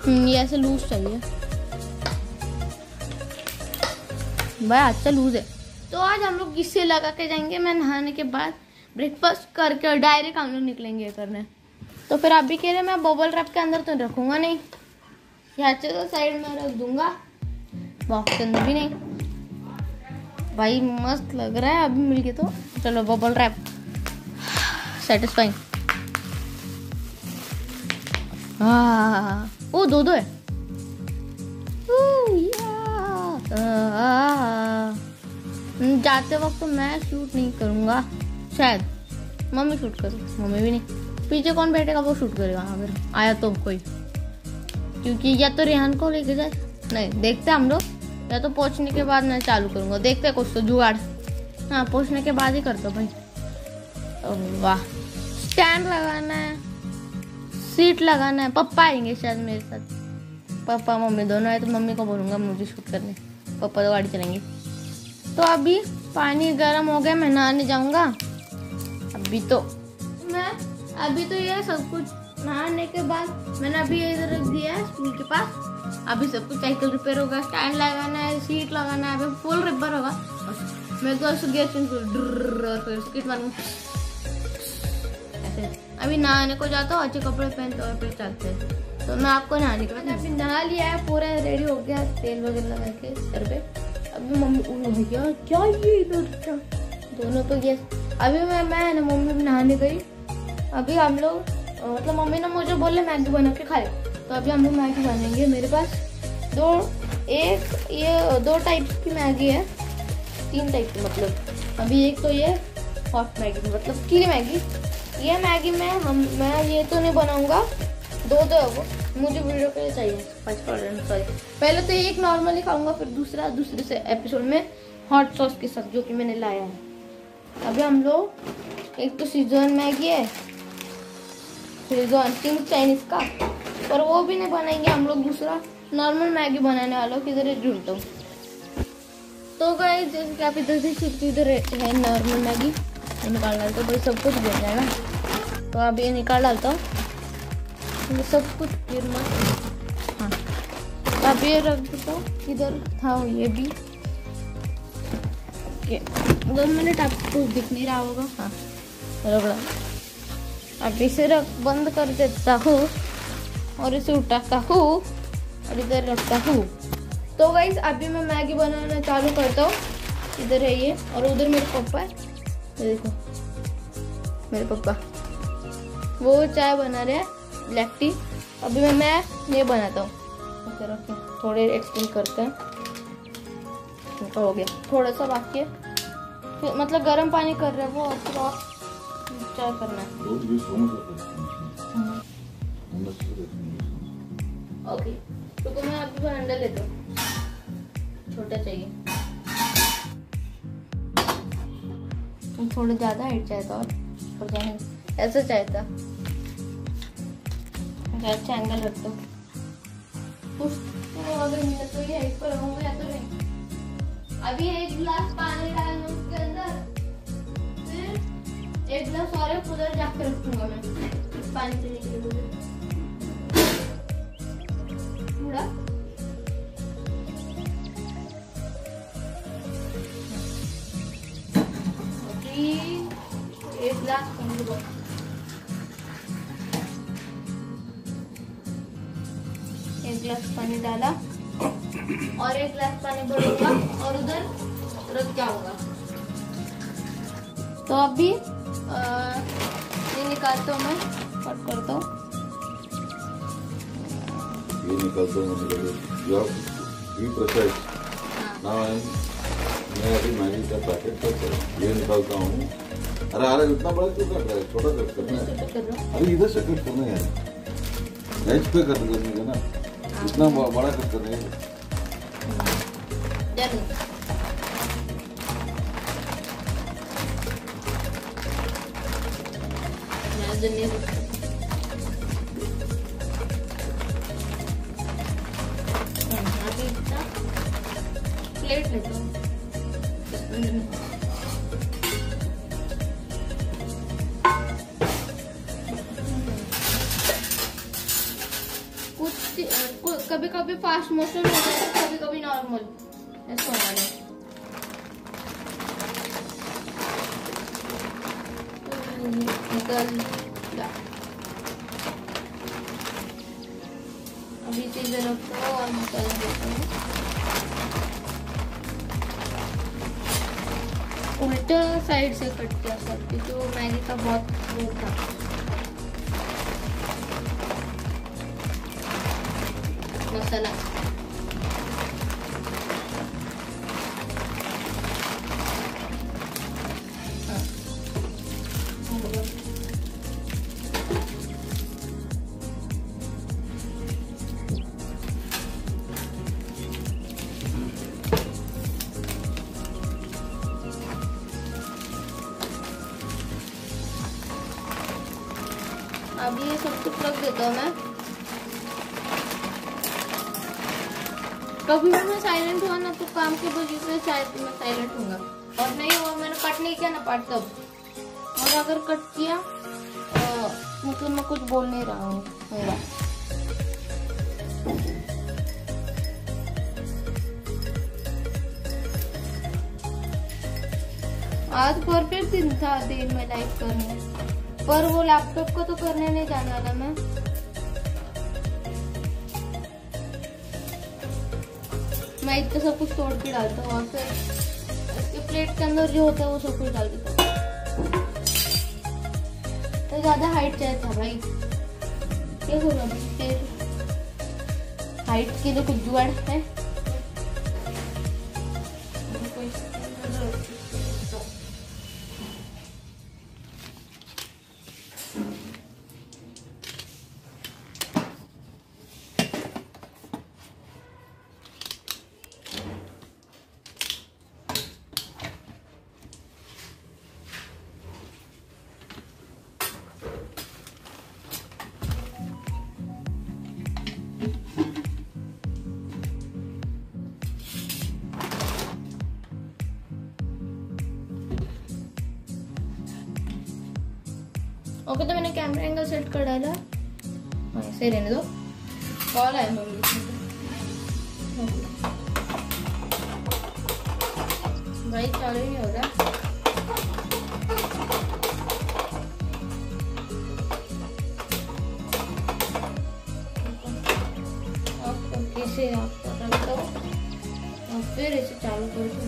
ये ऐसे लूज चाहिए भाई, अच्छा लूज है। तो आज हम लोग इससे लगा के जाएंगे। मैं नहाने के बाद ब्रेकफास्ट करके डायरेक्ट हम लोग निकलेंगे करने। तो फिर आप भी कह रहे मैं बबल रैप के अंदर तो रखूंगा नहीं, यहाँ से तो साइड में रख दूंगा, बॉक्स के अंदर भी नहीं। भाई मस्त लग रहा है अभी मिल के। तो चलो बबल रैप सेटिस्फाइंग। ओ दो है। जाते वक्त तो मैं शूट नहीं करूंगा, शायद मम्मी शूट करूँ, मम्मी भी नहीं, पीछे कौन बैठेगा वो शूट करेगा अगर आया तो कोई, क्योंकि या तो रेहान को लेके जाए, नहीं देखते हम लोग, या तो पहुंचने के बाद मैं चालू करूंगा, देखते कुछ तो जुगाड़। हाँ पहुंचने के बाद ही करता भाई। वाह, स्टैंड लगाना है, सीट लगाना है। पापा आएंगे शायद मेरे साथ, पापा मम्मी दोनों आए तो मम्मी को बोलूंगा मुझे शूट करने, पापा तो गाड़ी चलेंगे। तो अभी पानी गर्म हो गया, मैं नहाने जाऊंगा। अभी तो ये सब कुछ नहाने के बाद मैंने अभी इधर रख दिया है स्कूल के पास। अभी सब कुछ साइकिल रिपेयर होगा, स्टैंड लगाना है, सीट लगाना है, अभी फुल रिपेयर होगा। मैं तो ऐसे गैस और फिर स्किट मारूं ऐसे। अभी नहाने को जाता हूँ, अच्छे कपड़े पहनते और फिर चलते हैं। तो मैं आपको नहाने के बाद अभी नहा लिया है, पूरा रेडी हो गया, तेल वगैरह लगा के सर पे। अभी मम्मी भैया क्या ये इधर दोनों पे गैस। अभी मैं ना मम्मी भी नहाने गई। अभी हम लोग मतलब मम्मी ने मुझे बोले मैगी बना के खा ले, तो अभी हम लोग मैगी बनेंगे। मेरे पास दो टाइप की मैगी है, 3 टाइप की मतलब। अभी एक तो ये हॉट मैगी मतलब कीली मैगी, ये मैगी में मैं ये तो नहीं बनाऊंगा, दो है वो मुझे वीडियो के लिए चाहिए। पहले तो एक नॉर्मली खाऊंगा, फिर दूसरे से एपिसोड में हॉट सॉस के साथ जो कि मैंने लाया है। अभी हम लोग एक तो सीजन मैगी है, सीजन चिंग चाइनीज का, पर वो भी नहीं बनाएंगे हम लोग, दूसरा नॉर्मल मैगी बनाने वालों की इधर ढूंढता हूँ। तो गाइस जैसे कि आप इधर देख सकते, इधर है नॉर्मल मैगी, निकाल डालता हूँ, सब कुछ गिर जाएगा। तो अब ये निकाल डालता हूँ, ये सब कुछ गिर मत। हाँ तो अब ये रख देता हूँ, इधर था ये भी। 2 मिनट आपको दिख नहीं रहा होगा। हाँ रगड़ा। अब इसे बंद कर देता हूँ और इसे उठाता हूँ और इधर रखता हूँ। तो गाइस अभी मैं मैगी बनाना चालू करता हूँ। इधर है ये और उधर मेरे पापा है, ये देखो मेरे पापा वो चाय बना रहे हैं, ब्लैक टी। अभी मैं ये बनाता हूँ, थोड़े एक्सटेंड करते हैं। हो गया, थोड़ा सा बाकी है, मतलब गर्म पानी कर रहे हैं वो, और फिर और चाय करना है। ओके तो मैं अभी बरांडा लेता हूँ, छोटा चाहिए, थोड़ा ज्यादा हाइट चाहिए था और जाने ऐसा चाहिए था। अच्छा एंगल रखता हूँ, अगर मिला तो ये हाइट पर रहूंगा या तो नहीं। अभी 1 गिलास पानी डालना उसके अंदर, फिर 1 गिलास और उधर जाकर रखूंगा मैं पानी पीने के लिए पूरा। अभी 1 गिलास पानी 1 गिलास पानी डाला और 1 गिलास पानी भरूंगा और उधर रख जाऊंगा। तो अभी ये निकालता हूँ, मैं कट करता हूँ, ये निकालता हूँ। मैं अभी मैगी का पैकेट तक ये निकालता हूँ। अरे इतना बड़ा क्यों कर रहा है, छोटा कट करना है। अरे इधर से कट करना है, एज पे कट करने का ना, इतना बड़ा कट करने का। प्लेट लेता हूँ, कभी कभी फास्ट मोशन हो जाता है, कभी कभी नॉर्मल ऐसा होना है। निकल जा। अभी चीजें रखो और निकल देते हैं। उल्टा साइड से कट किया सब, क्योंकि वो मैगी का बहुत वो था। मसाला अब ये सब कुछ रख देता हूँ मैं। कभी भी मैं साइलेंट हुआ ना तो काम की वजह से शायद मैं साइलेंट हूँगा, और नहीं हुआ मैंने कट नहीं किया ना पार्ट तब, और अगर कट किया मतलब मैं कुछ बोल नहीं रहा हूँ। आज परफेक्ट दिन था दिन में लाइव करने, पर वो लैपटॉप को तो करने नहीं जाना था मैं। मैं इतना सब कुछ तोड़ के डालता हूँ और फिर इसके प्लेट के अंदर जो होता है वो सब कुछ डाल देता हूँ। तो ज्यादा हाइट चाहिए था भाई, क्या होगा फिर हाइट के लिए कुछ जुगाड़ है। ओके, तो मैंने कैमरा एंगल सेट कर डाला। हाँ, ऐसे रहने दो। कॉल है मम्मी भाई, चालू नहीं हो रहा। इसे आप रख दो और फिर इसे चालू कर दो।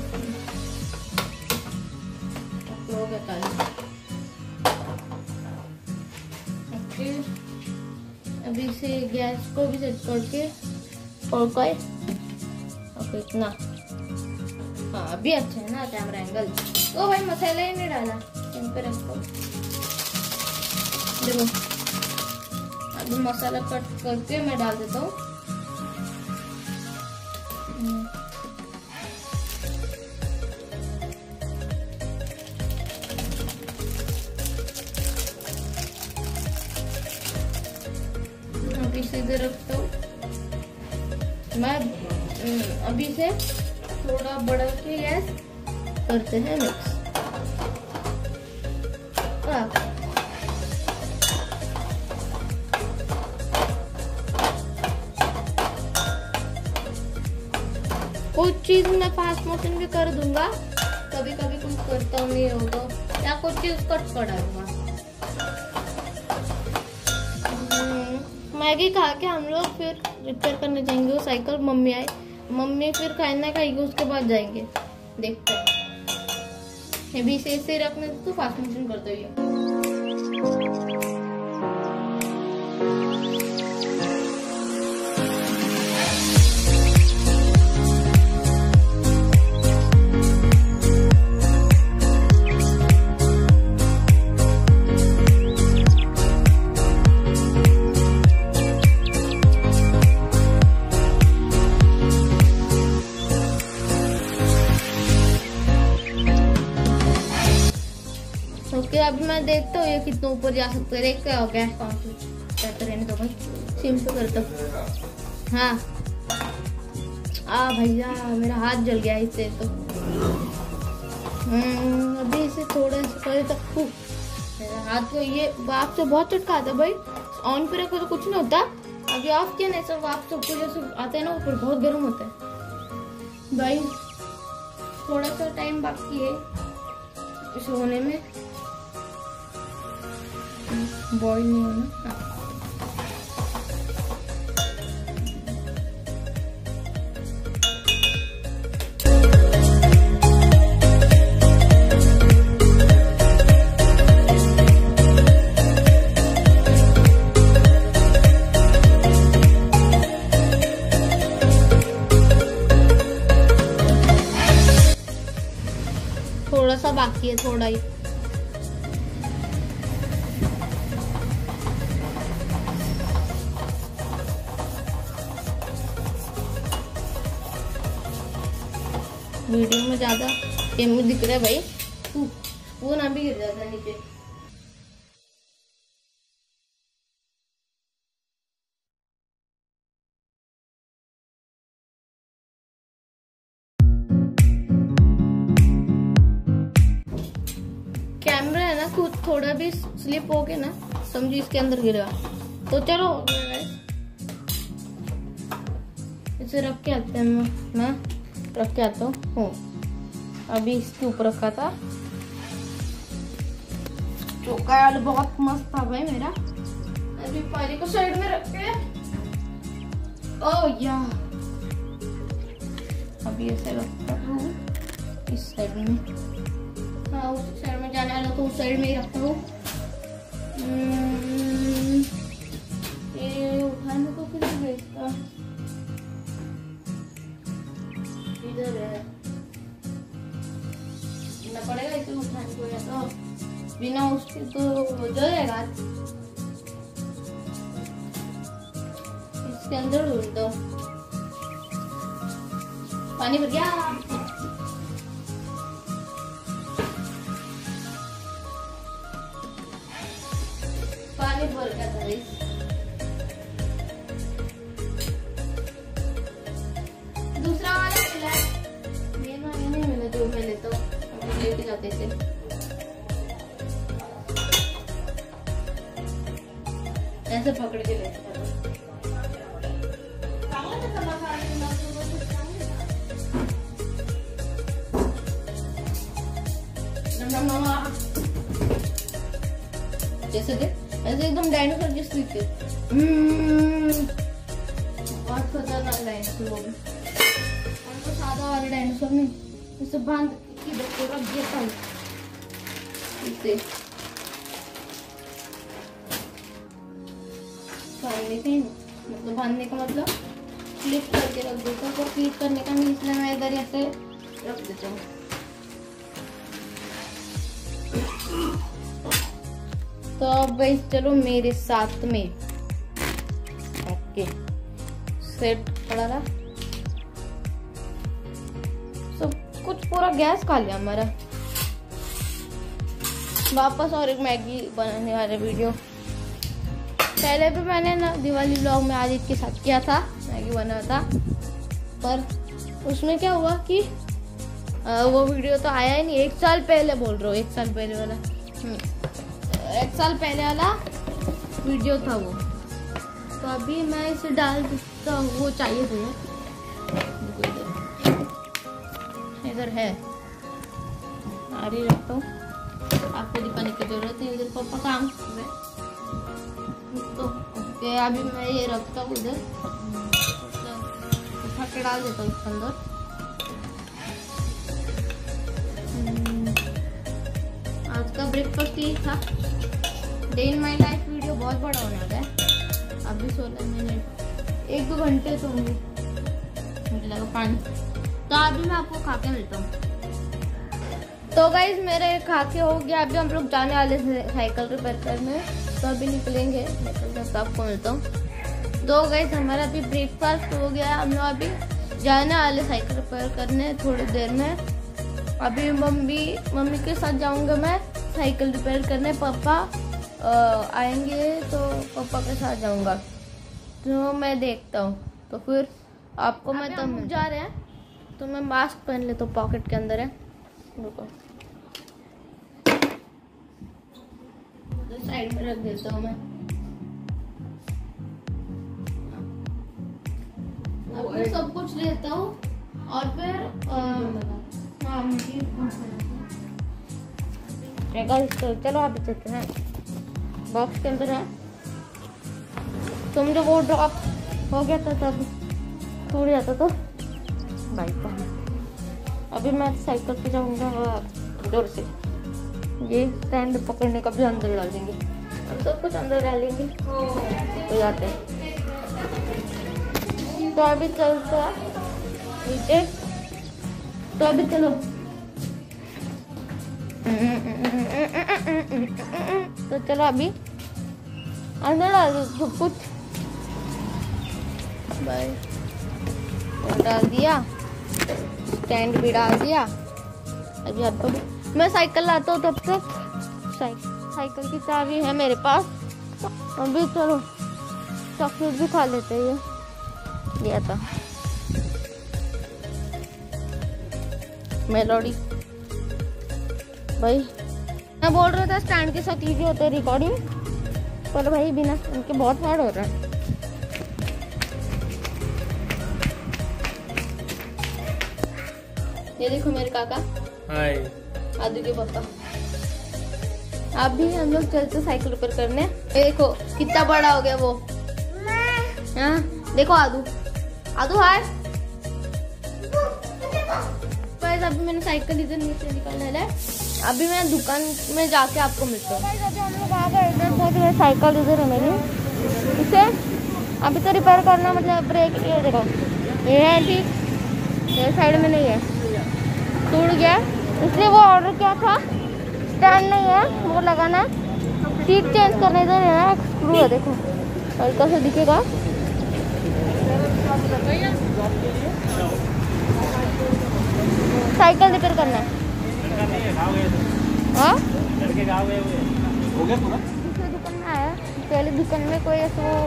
हो गया चालू। अभी से गैस को भी सेट करके और कोई ओके इतना। हाँ, अभी अच्छा है ना कैमरा एंगल। तो भाई मसाला ही नहीं डाला, इन पे रखो। देखो अभी मसाला कट करके मैं डाल देता हूँ। सीधे रखता हूँ मैं। अभी से थोड़ा बढ़ा के गैस करते हैं मिक्स। कुछ चीज मैं फास्ट मोशन भी कर दूंगा, कभी कभी कुछ करता हूँ नहीं हो तो, या कुछ चीज कट कर डालूंगा। मैगी खा के हम लोग फिर रिपेयर करने जाएंगे। वो साइकिल मम्मी आए, मम्मी फिर खाना खाएगी, उसके बाद जाएंगे। देखते हैं भी से रखने तो फास्ट मोशन करते हुए। ओके, अब मैं देखता हूँ ये कितना ऊपर जा सकते हैं। देख क्या हो गया, कहते रहने दो भाई, सिम पे करता हूँ। हाँ भैया मेरा हाथ जल गया इससे तो। अभी इसे थोड़ा सा करे तो मेरा हाथ तो ये बाप से बहुत चटका आता भाई। ऑन पे रखो तो कुछ नहीं होता, अभी ऑफ किया नहीं सब, आप सबको जैसे आते हैं ना ऊपर बहुत गर्म होता है भाई। थोड़ा सा टाइम बाकी है इसे होने में, बॉईल नहीं होना। थोड़ा सा बाकी है, थोड़ा ही। वीडियो में ज्यादा कैमरा दिख रहा है भाई, वो ना भी गिर जाता है नीचे। कैमरा है ना खुद थोड़ा भी स्लिप हो गया ना समझो इसके अंदर गिरा। तो चलो इसे रख के आते हैं, मैं रख के आता हूँ। अभी इसके ऊपर रखा था चोका यार, बहुत मस्त था भाई मेरा। अभी पानी को साइड में रख के ओह या अभी ऐसे रखता हूँ इस साइड में। हाँ उस साइड में जाने वाला तो उस साइड में ही रखता हूँ। ये उठाने को किधर भेजता, इधर है ना पड़ेगा इसे उठाने को, या तो बिना उसके तो हो जाएगा। इसके अंदर ढूंढ दो, पानी भर गया। पानी भर गया था इस दूसरा वाला मिला, ये ना ये नहीं मिला जो मैं लेता हूँ, लेके जाते थे। ऐसे पकड़ के लेते जैसे कि ऐसे एकदम डायनासोर जिस तरीके बहुत खतरनाक डायनासोर होगी। तो सादा वाले डायनासोर में इसे बांध के रख देता हूँ इसे मतलब बांधने का मतलब क्लिप करके रख देता हूँ। तो क्लिप करने का नहीं, इसलिए मैं इधर ऐसे रख देता हूँ। तो अब भाई चलो मेरे साथ में ओके सेट पड़ा रहा सब कुछ, पूरा गैस खा लिया हमारा। वापस और एक मैगी बनाने वाले वीडियो, पहले भी मैंने ना दिवाली व्लॉग में आदित्य के साथ किया था, मैगी बना था, पर उसमें क्या हुआ कि वो वीडियो तो आया ही नहीं। 1 साल पहले बोल रहा हूँ, 1 साल पहले वाला 1 साल पहले वाला वीडियो था वो। तो अभी मैं इसे डाल देता हूँ, वो चाहिए तुम्हें इधर है, आरी रखता हूँ, आपको दिखाने की जरूरत है। इधर पापा काम कर रहे हैं तो ओके। अभी मैं ये रखता हूँ इधर, उठा के डाल देता हूँ इसके अंदर। आज का ब्रेकफास्ट ये था। Day in my life video बहुत बड़ा होने वाला है। अभी 16 मिनट 1-2 घंटे तो होंगे, मुझे लगा पानी। तो अभी मैं आपको खा के मिलता हूँ। तो गाइज मेरे खा के हो गया। अभी हम लोग जाने वाले साइकिल रिपेयर करने, तो अभी निकलेंगे, तो आपको मिलता हूँ। तो गाइज हमारा अभी ब्रेकफास्ट हो गया, हम लोग अभी जाने वाले साइकिल रिपेयर करने थोड़ी देर में। अभी मम्मी के साथ जाऊंगा मैं साइकिल रिपेयर करने। पापा आएंगे तो पापा के साथ जाऊंगा, तो मैं देखता हूँ। तो फिर आपको मैं तब जा रहे हैं, तो मैं मास्क पहन लेता हूँ, पॉकेट के अंदर है। रुको साइड में रख देता हूँ मैं। फिर सब कुछ लेता हूँ और फिर चलो आप चलते हैं। बॉक्स के अंदर है, तुम जो वो ड्रॉप हो गया था तब टूट जाता तो बाइक का। अभी मैं साइकिल पे जाऊंगा जोर से, ये स्टैंड पकड़ने का भी अंदर डालेंगे, हम सब कुछ अंदर डालेंगे तो जाते हैं। तो अभी चलता नीचे, तो अभी चलो। तो चलो अभी अंदर डाल दो सब कुछ, डाल दिया, स्टैंड भी डाल दिया। अभी आपको मैं साइकिल लाता हूँ, तब तक साइकिल की चाबी है मेरे पास। अभी चलो चॉकलेट भी खा लेते हैं। ये था मेलोडी भाई, मैं बोल रहा था स्टैंड के साथ इजी होता है रिकॉर्डिंग, पर भाई बिना इनके बहुत हार्ड हो रहा है। ये देखो मेरे काका, हाय आदू के पापा। आप भी हम लोग चलते साइकिल रिपेयर करने। ये देखो कितना बड़ा हो गया वो। हाँ देखो आदू, आदू हाय। अभी मैंने साइकिल इधर नीचे निकालने है, अभी मैं दुकान में जाके आपको मिलता हूँ। अभी हम लोग आ गए इधर, बहुत साइकिल इधर है मेरी, इसे अभी तो रिपेयर करना, मतलब ब्रेक ये देखो ये है ठीक, ये साइड में नहीं है, टूट गया, इसलिए वो ऑर्डर किया था। स्टैंड नहीं है वो लगाना, सीट चेंज करना, इधर है ना स्क्रू है, देखो हल्का सा दिखेगा। साइकिल रिपेयर करना है। हाँ दूसरे दुकान में आया, पहले दुकान में कोई ऐसा वो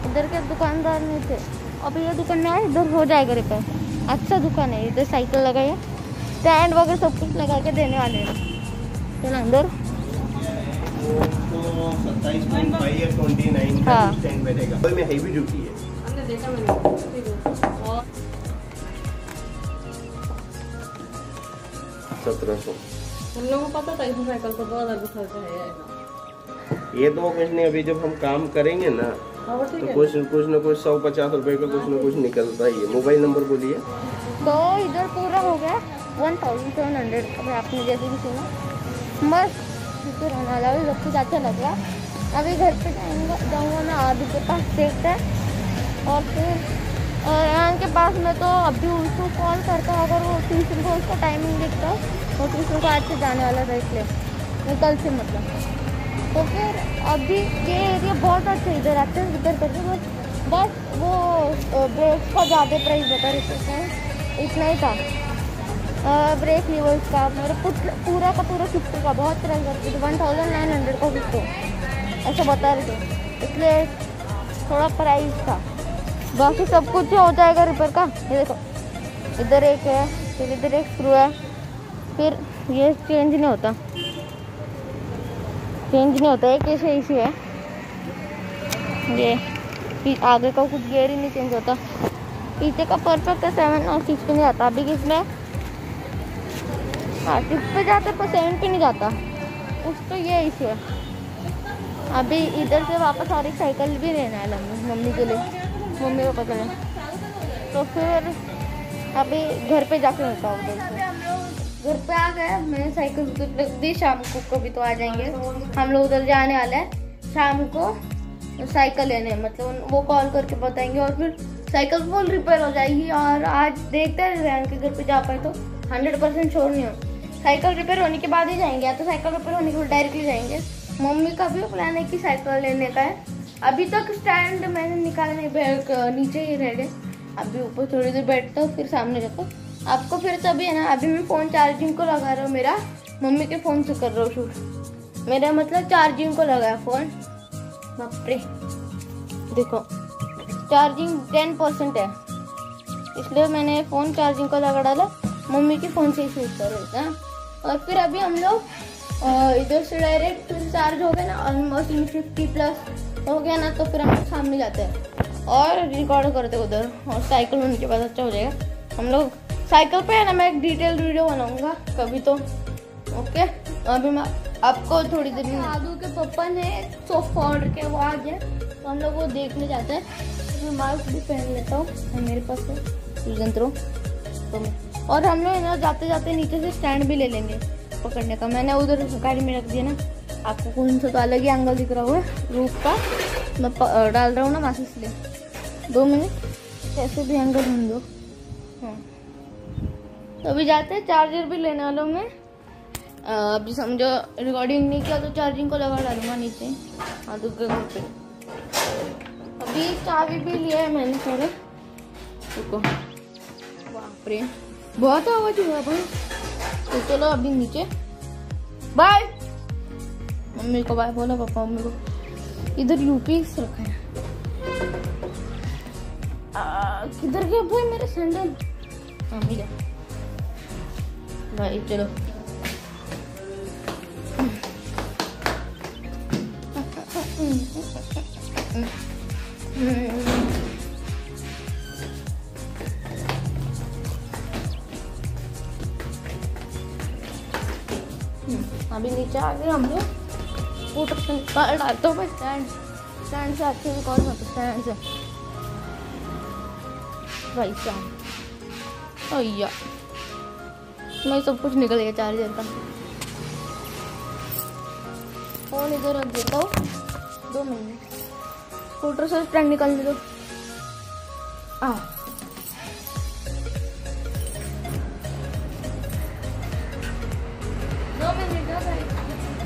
इधर के दुकानदार नहीं थे, अभी ये दुकान में आया, इधर हो जाएगा रिपेयर। अच्छा दुकान है, इधर साइकिल लगाई है, स्टैंड वगैरह सब कुछ लगा के देने वाले हैं। चलो अंदर। हाँ में हेवी ड्यूटी है। 1700। हम लोगों को पता था इस साइकिल को 2000 खर्चा है। ये तो कुछ नहीं, अभी जब हम काम करेंगे ना तो कुछ न कुछ 150 रुपए का कुछ न कुछ निकलता ही है। मोबाइल नंबर बोलिए। तो इधर पूरा हो गया 1700। अभी आपने जैसे भी सुना, मस्त रहने वाला है, सब कुछ अच्छा लग रहा। अभी घर पे जाऊँगा मैं आदि के पास, देखते हैं। और फिर यहाँ के पास में तो अभी उसको कॉल करता हूँ, अगर वो ट्यूशन को उसका टाइमिंग देखता, वो ट्यूशन को आज से जाने वाला था, इसलिए कल से मतलब। तो फिर अभी ये एरिया बहुत अच्छा, इधर आते हैं इधर करते, बस वो ब्रेक का ज़्यादा प्राइस बता रहे थे, इतना ही था। ब्रेक लीवर्स का मेरा पूरा का पूरा 50 का, बहुत प्राइस बता रहे थे, 1900 का 50 ऐसा बता रहे थे, इसलिए थोड़ा प्राइस था। बाकी सब कुछ हो जाएगा रिपेयर का। ये देखो इधर एक है, फिर इधर एक स्क्रू है, फिर ये चेंज नहीं होता, एक ऐसे इसी है। ये आगे का कुछ गियर ही नहीं चेंज होता, पीछे का परफेक्ट है 7 और 6 पे नहीं जाता। अभी इसमें 6 पे जाता पर 7 पे नहीं जाता, उस तो ये इशू है। अभी इधर से वापस और एक साइकिल भी लेना है मम्मी के लिए, मम्मी को पता है। तो फिर अभी घर पे जाके मिलता हूँ। घर पे आ गए, मैंने साइकिल रख दी, शाम को कभी तो आ जाएंगे हम लोग, उधर जाने वाले हैं शाम को साइकिल लेने, मतलब वो कॉल करके बताएंगे और फिर साइकिल फुल रिपेयर हो जाएगी। और आज देखते हैं रैन के घर पे जा पाए तो, 100% श्योर नहीं हो। साइकिल रिपेयर होने के बाद ही जाएंगे, या तो साइकिल रिपेयर होने के बाद डायरेक्टली जाएंगे। मम्मी का भी प्लान है कि साइकिल लेने का है। अभी तक स्टैंड मैंने निकाला नहीं, बैग नीचे ही रह गए। अभी ऊपर थोड़ी देर बैठता हूँ, फिर सामने जाता हूँ आपको फिर तभी है ना। अभी मैं फ़ोन चार्जिंग को लगा रहा हूँ, मेरा मम्मी के फ़ोन से कर रहा हूँ शूट, मेरा मतलब चार्जिंग को लगाया फ़ोन। बाप रे देखो चार्जिंग 10% है, इसलिए मैंने फ़ोन चार्जिंग को लगा डाला, मम्मी के फ़ोन से ही शूट कर रहा था। और फिर अभी हम लोग इधर से डायरेक्ट फिर चार्ज हो गया ना, ऑलमोस्ट 50+ हो गया ना, तो फिर हम लोग सामने जाते हैं। और रिकॉर्ड करते उधर, और साइकिल में नीचे पता अच्छा हो जाएगा। हम लोग साइकिल पे है ना, मैं एक डिटेल वीडियो बनाऊंगा कभी तो। ओके, अभी मैं आपको थोड़ी देर में आदू के पापा ने सोफा ऑर्डर किया, वो आज है तो हम लोग वो देखने जाते हैं। तो मैं मास्क भी पहन लेता हूँ, मेरे पास है यूजन थ्रो तो। और हम लोग ना जाते जाते नीचे से स्टैंड भी ले लेंगे पकड़ने का। मैंने उधर गाड़ी में रख दिया ना, आपको कौन सा तो अलग ही एंगल दिख रहा होगा रूफ का, मैं डाल रहा हूँ ना मास्क इसलिए। 2 मिनट कैसे भी एंगल ढूंढ दो। हाँ, तो अभी जाते हैं, चार्जर भी लेने वाला हूँ मैं। अभी समझो रिकॉर्डिंग नहीं किया तो चार्जिंग को लगा डालूंगा नीचे आदू के घर पे। अभी चाबी भी लिया है मैंने सारे। रुको, बाप रे बहुत आवाज हुआ भाई। तो चलो अभी नीचे, बाय। मम्मी को बाय बोला, पापा मम्मी को। इधर यूपी रखा है, किधर गया भाई मेरे सैंडल? हाँ मिला भाई, चलो। अभी नीचे आ गए हम लोग। स्कूटर से निकाल डालते हो भाई, स्टैंड से अच्छे से कॉल करते, स्टैंड से भाई साहब। भैया मैं सब कुछ निकल गया चार्जर का। फोन इधर रख देता हूँ, 2 मिनट। स्कूटर से स्टैंड निकालने दो। आ 2 मिनट का भाई,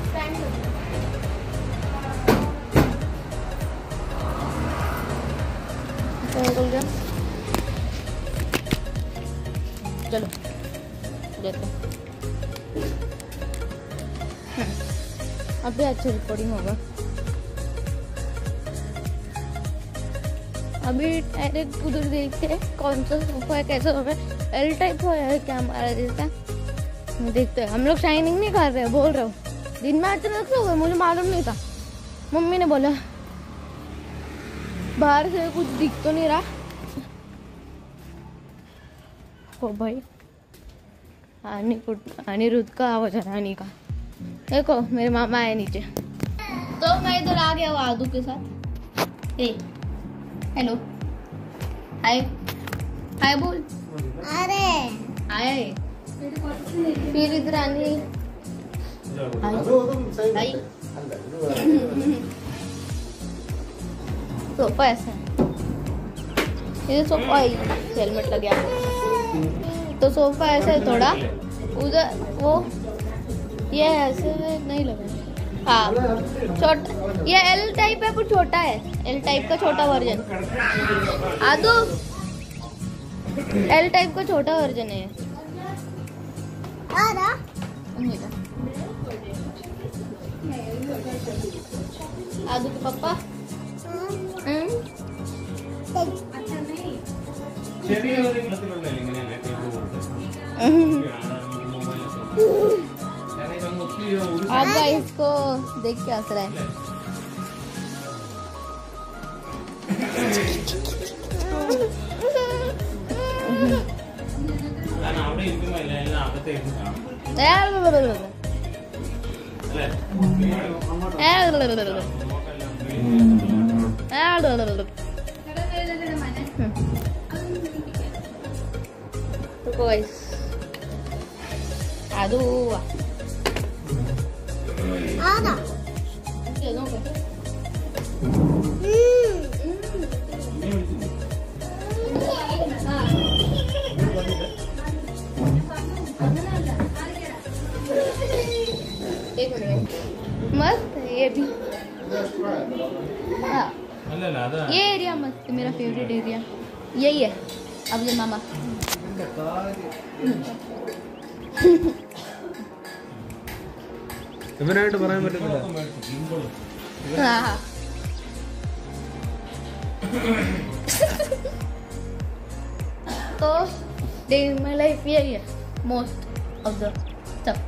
स्टैंड निकल गया। चलो देते हैं, अभी अच्छी रिकॉर्डिंग होगा। अभी डायरेक्ट उधर देखते हैं कौन सा सोफा है, कैसा सोफा है, एल टाइप है क्या हमारा जैसा, देखते हैं। हम लोग शाइनिंग नहीं कर रहे, बोल रहे हो दिन में अचानक से हो गया, मुझे मालूम नहीं था। मम्मी ने बोला बाहर से कुछ दिख तो नहीं रहा। ओ भाई अनिरुद्ध का आवाज है, रानी का। देखो मेरे मामा है नीचे। तो मैं इधर आ गया हूँ आदू के साथ। हेलो, हाय हाय बोल। अरे हाय, फिर इधर आनी। हाय सोफा ऐसा है, ये सोफा हेलमेट लग गया तो सोफा ऐसा है थोड़ा। उधर वो ये ऐसे नहीं लगा। हाँ छोटा, ये एल टाइप है पर छोटा है, एल टाइप का छोटा वर्जन। आदू एल टाइप का छोटा वर्जन है। आदू के पापा आप गाइस को देख के हंस रहा है। रुको गाइस, आदू आना एक मिनट, मस्त है ये भी। हाँ ये एरिया मस्त है, मेरा फेवरेट एरिया यही है। अब ये मामा हाँ तो डे इन माय लाइफ यही है, मोस्ट ऑफ द स्टफ।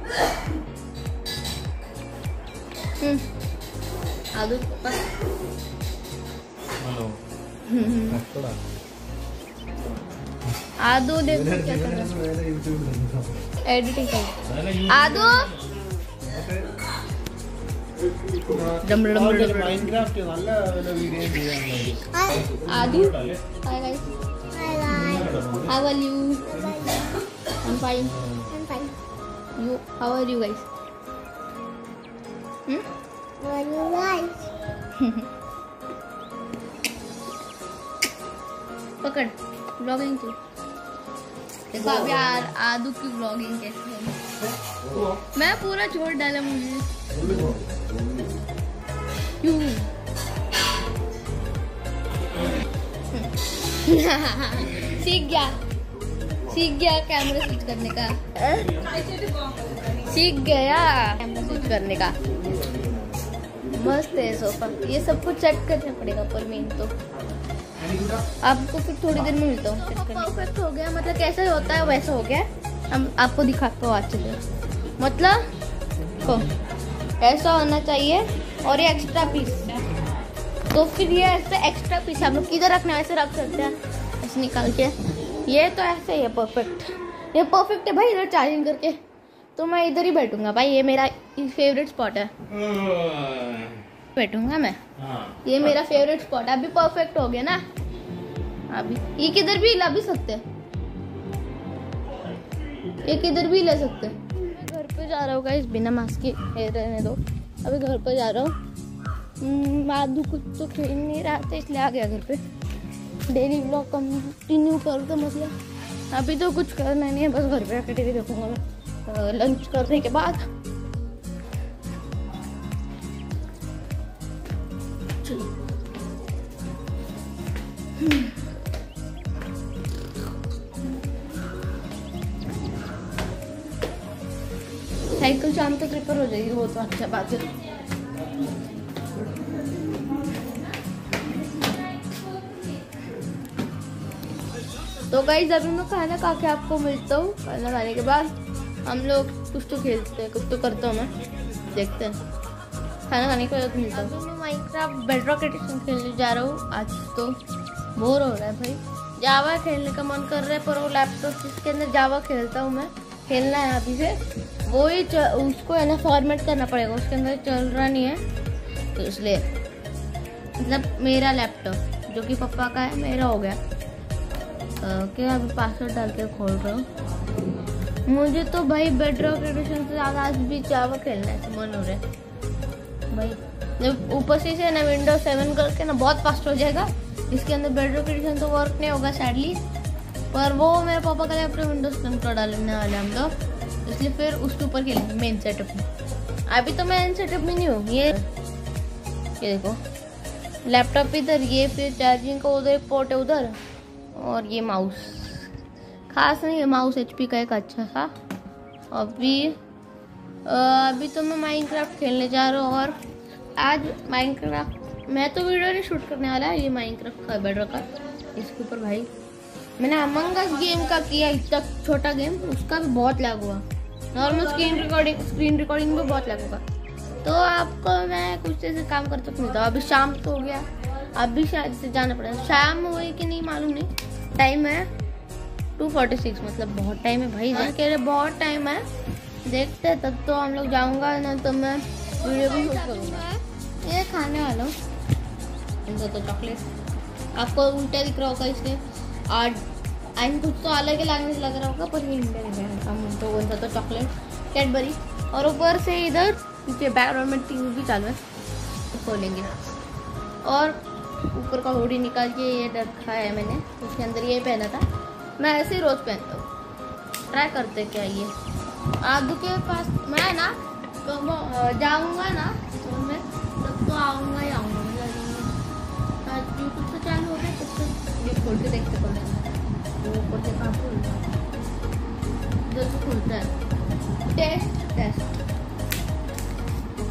आदू आदू देखो क्या कर रहा है, एडिटिंग कर। आदू മൈൻക്രാഫ്റ്റ് നല്ല വീഡിയോ ചെയ്യാൻ आदू hi guys, how are you? I am fine, you how are you guys? पकड़ ब्लॉगिंग की। देखो अब यार आदू की ब्लॉगिंग कैसी है, मैं पूरा छोड़ डाला मुझे। क्यों? सीख गया कैमरा स्विच करने का, सीख गया कैमरा स्विच करने का। मस्त है सोफा, ये सब कुछ सेट करना पड़ेगा पर मेन तो आपको फिर थोड़ी देर में मिलता हूँ। परफेक्ट हो गया, मतलब कैसे होता है वैसा हो गया। हम आपको दिखाता हूँ अच्छे से, मतलब को ऐसा होना चाहिए। और ये एक्स्ट्रा पीस है, तो फिर ये ऐसे एक्स्ट्रा पीस हम लोग किधर रखना है वैसे रख सकते हैं ऐसे निकाल के। ये तो ऐसे ही है परफेक्ट, ये परफेक्ट है भाई। इधर चार्जिंग करके तो मैं इधर ही बैठूंगा भाई, ये मेरा फेवरेट स्पॉट है, बैठूंगा मैं। ये मेरा फेवरेट स्पॉट है। अभी परफेक्ट हो गया ना, अभी ये किधर भी ला भी सकते हैं, ये किधर भी ले सकते हैं। मैं घर पे जा रहा हूँ गाइस, बिना मास्क के रहने दो। अभी घर पे जा रहा हूँ, आदू कुछ तो खेल नहीं रहा था इसलिए आ गया घर पे। डेली व्लॉग कंटिन्यू करूँ तो मतलब अभी तो कुछ करना नहीं है, बस घर पे आकर टीवी देखूंगा मैं लंच करने के बाद। साइकिल शाम तक रिपेयर हो जाएगी, वो तो अच्छा बात है। तो गाइस अभी मैं खाना खा के आपको मिलता हूँ। खाना खाने के बाद हम लोग कुछ तो खेलते हैं, कुछ तो करता हूँ मैं, देखते हैं। खाना खाने के बाद मिलता हूँ। मैं माइनक्राफ्ट बेडरॉक एडिशन खेलने जा रहा हूँ। आज तो बोर हो रहा है भाई, जावा खेलने का मन कर रहा है, पर वो लैपटॉप जिसके अंदर जावा खेलता हूँ मैं, खेलना है अभी से, वो ही उसको है ना फॉर्मेट करना पड़ेगा, उसके अंदर चल रहा नहीं है। तो इसलिए मतलब मेरा लैपटॉप जो कि पापा का है मेरा हो गया। क्या अभी पासवर्ड डाल के खोल रहा हूँ। मुझे तो भाई बेडरॉक एडिशन से ज़्यादा आज भी जावा खेलना है मन हो रहा है भाई। जब ऊपर से ना विंडोज 7 करके ना बहुत फास्ट हो जाएगा। इसके अंदर बेडरॉक एडिशन तो वर्क नहीं होगा सैडली, पर वो मेरे पापा का लैपटॉप विंडोज 7 का डालने वाले हम लोग, इसलिए फिर उसके ऊपर खेलेंगे मेन सेटअप में। अभी तो मैं मेन सेटअप में नहीं हूँ। ये देखो लैपटॉप इधर, ये फिर चार्जिंग का उधर पोर्ट है उधर, और ये माउस खास नहीं है, माउस HP का एक अच्छा सा। अभी तो मैं माइनक्राफ्ट खेलने जा रहा हूँ। और आज माइनक्राफ्ट मैं तो वीडियो नहीं शूट करने वाला है, ये माइनक्राफ्ट का बेडरॉक का। इसके ऊपर भाई मैंने अमंग अस गेम का किया, इतना छोटा गेम, उसका भी बहुत लैग हुआ। नॉर्मल स्क्रीन रिकॉर्डिंग में बहुत लैग होगा। तो आपको मैं कुछ ऐसे काम करते मिलता हूँ। अभी शाम तो हो गया, अभी शायद से जाना पड़ेगा। शाम हुई कि नहीं मालूम नहीं, टाइम है 2:46, मतलब बहुत टाइम है भाई। कह रहे बहुत टाइम है, देखते हैं। तब तो हम लोग जाऊंगा ना, तो मैं वीडियो भी शूट करूँगा। ये खाने वाला हूँ इनको तो चॉकलेट, आपको उल्टा दिख रहा होगा इसलिए। और आई कुछ तो अलग ही लग रहा होगा, पर ये इंडिया नहीं है हम तो बोलता तो चॉकलेट कैडबरी। और ऊपर से इधर पीछे बैकग्राउंड में टीवी भी चालू है, तो खोलेंगे। और ऊपर का हुडी निकाल के ये रखा है मैंने, उसके अंदर ये पहना था। मैं ऐसे ही रोज़ पहनता हूँ। ट्राई करते क्या ये आदू के पास मैं ना तो जाऊँगा ना तो मैं तब तो आऊँगा ही आऊँगा। यूट्यूब से चालू हो गया तब से ये खोल के देखते पड़े, वो ऊपर से कहाँ खुलता है, इधर से खुलता है। टेस्ट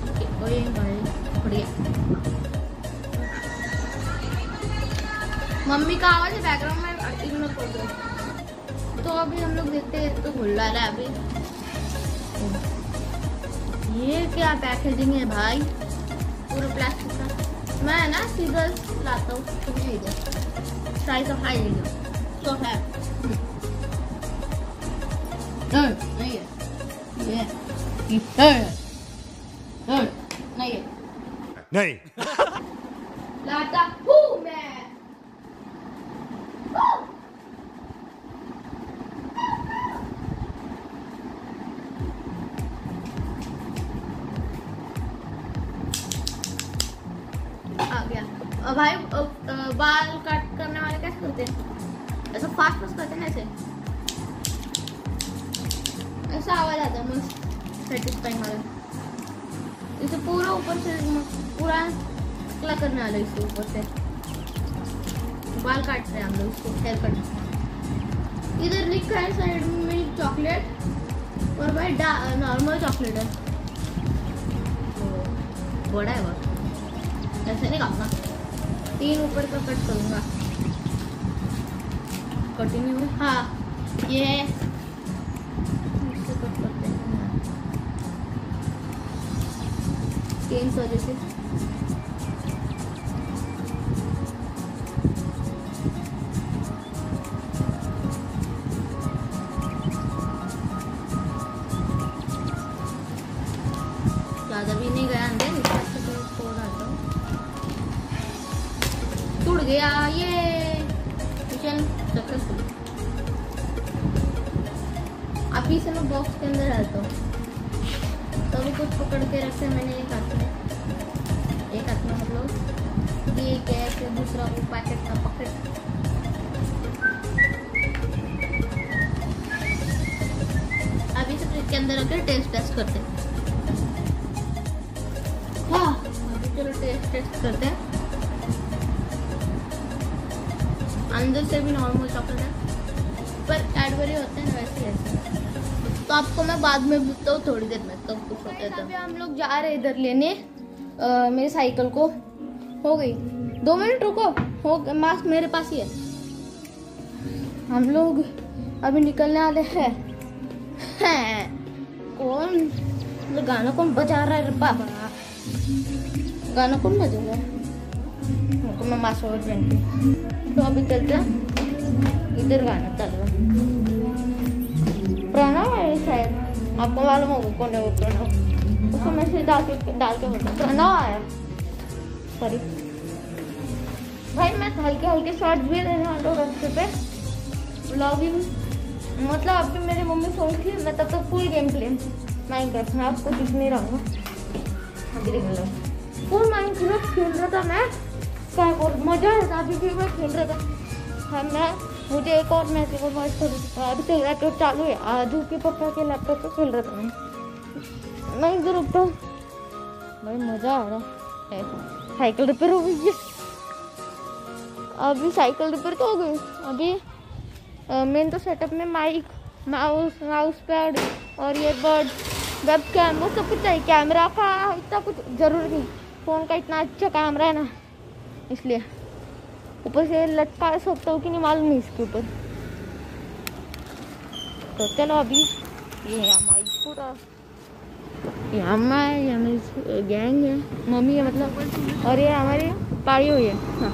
ओके भाई बढ़िया। मम्मी का आवाज है बैकग्राउंड में, इग्नोर कर दो। तो अभी हम लोग देखते हैं, तो खुल रहा है अभी। ये क्या पैकेजिंग है भाई, पूरा प्लास्टिक का। मैं ना सीधा लाता हूँ, ट्राई तो हाई लीजिए तो है नहीं है ये नहीं है नहीं लाता हूँ मैं आ गया। भाई बाल कट करने वाले कैसे करते हैं? ऐसा फास्ट फास्ट करते हैं ना, ऐसा आवाज आता है मस्त सेटिस्फाइंग वाला। इसे पूरा ऊपर से पूरा कला करने वाला, इसके ऊपर से बाल काट रहे हैं हम लोग इसको, हेयर कट। इधर लिखा है साइड में चॉकलेट और भाई नॉर्मल चॉकलेट है, बड़ा है बहुत, ऐसे नहीं काटना। 3 ऊपर का कट करूंगा, कंटिन्यू। हाँ ये इससे कट करते हैं 3 वजह से। ज़्यादा भी नहीं गया अंदर, टूट गया ये मिशन सक्सेसफुल। अभी से मैं बॉक्स के अंदर रहता हूँ, तो अभी कुछ पकड़ के रखे मैंने एक हाथ में मतलब ये क्या है, दूसरा वो पैकेट का पकड़। अभी से फ्रिज के अंदर रखे टेस्ट करते हैं। हाँ अभी चलो टेस्ट करते हैं। अंदर से भी नॉर्मल चॉकलेट है, पर कैडबरी होते हैं वैसे ऐसे। तो आपको मैं बाद में बताता हूँ थोड़ी देर में कब कुछ होता है। अभी हम लोग जा रहे हैं इधर लेने मेरी साइकिल को। हो गई 2 मिनट रुको, हो मास्क मेरे पास ही है। हम लोग अभी निकलने वाले हैं। कौन गाना कौन बजा रहा है बाबा? गाना कौन बजेगा? मैं मास्क और पहनती। तो अभी चलते हैं, इधर गाना चल रहा है। प्रणव है शायद, आपको मालूम होगा कौन है वो प्रणव। उसको मैसेज डाल के बोलते प्रणव आया। सॉरी भाई, मैं हल्के शॉर्ट्स भी देने वाला हूँ रास्ते पे, व्लॉगिंग। मतलब अभी मेरी मम्मी सोई थी, मैं तब तक फुल गेम प्ले माइनक्राफ्ट में आपको दिख नहीं रहा हूँ। फुल माइनक्राफ्ट खेल रहा था मैं, क्या और मजा आता अभी भी मैं खेल रहा था। हाँ मुझे एक और मैच को मैच कर अभी तो लैपटॉप चालू है, आजू के पापा के लैपटॉप पे खेल रहा था मैं इधर रुकता हूँ। भाई मजा आ रहा है। साइकिल रिपेयर हो गई है, अभी साइकिल रिपेयर तो हो गई। अभी मेन तो सेटअप में माइक, माउस पैड और ईयरबड, वेब कैम, वो सब कुछ चाहिए। कैमरा का इतना कुछ जरूरी नहीं, फ़ोन का इतना अच्छा कैमरा है ना, इसलिए ऊपर से लटका सकता हूँ कि नहीं मालूम नहीं इसके ऊपर। तो चलो अभी ये हमारी पूरा यहाँ मेरी गैंग है, मम्मी है मतलब, और ये हमारी पारी हुई है। हाँ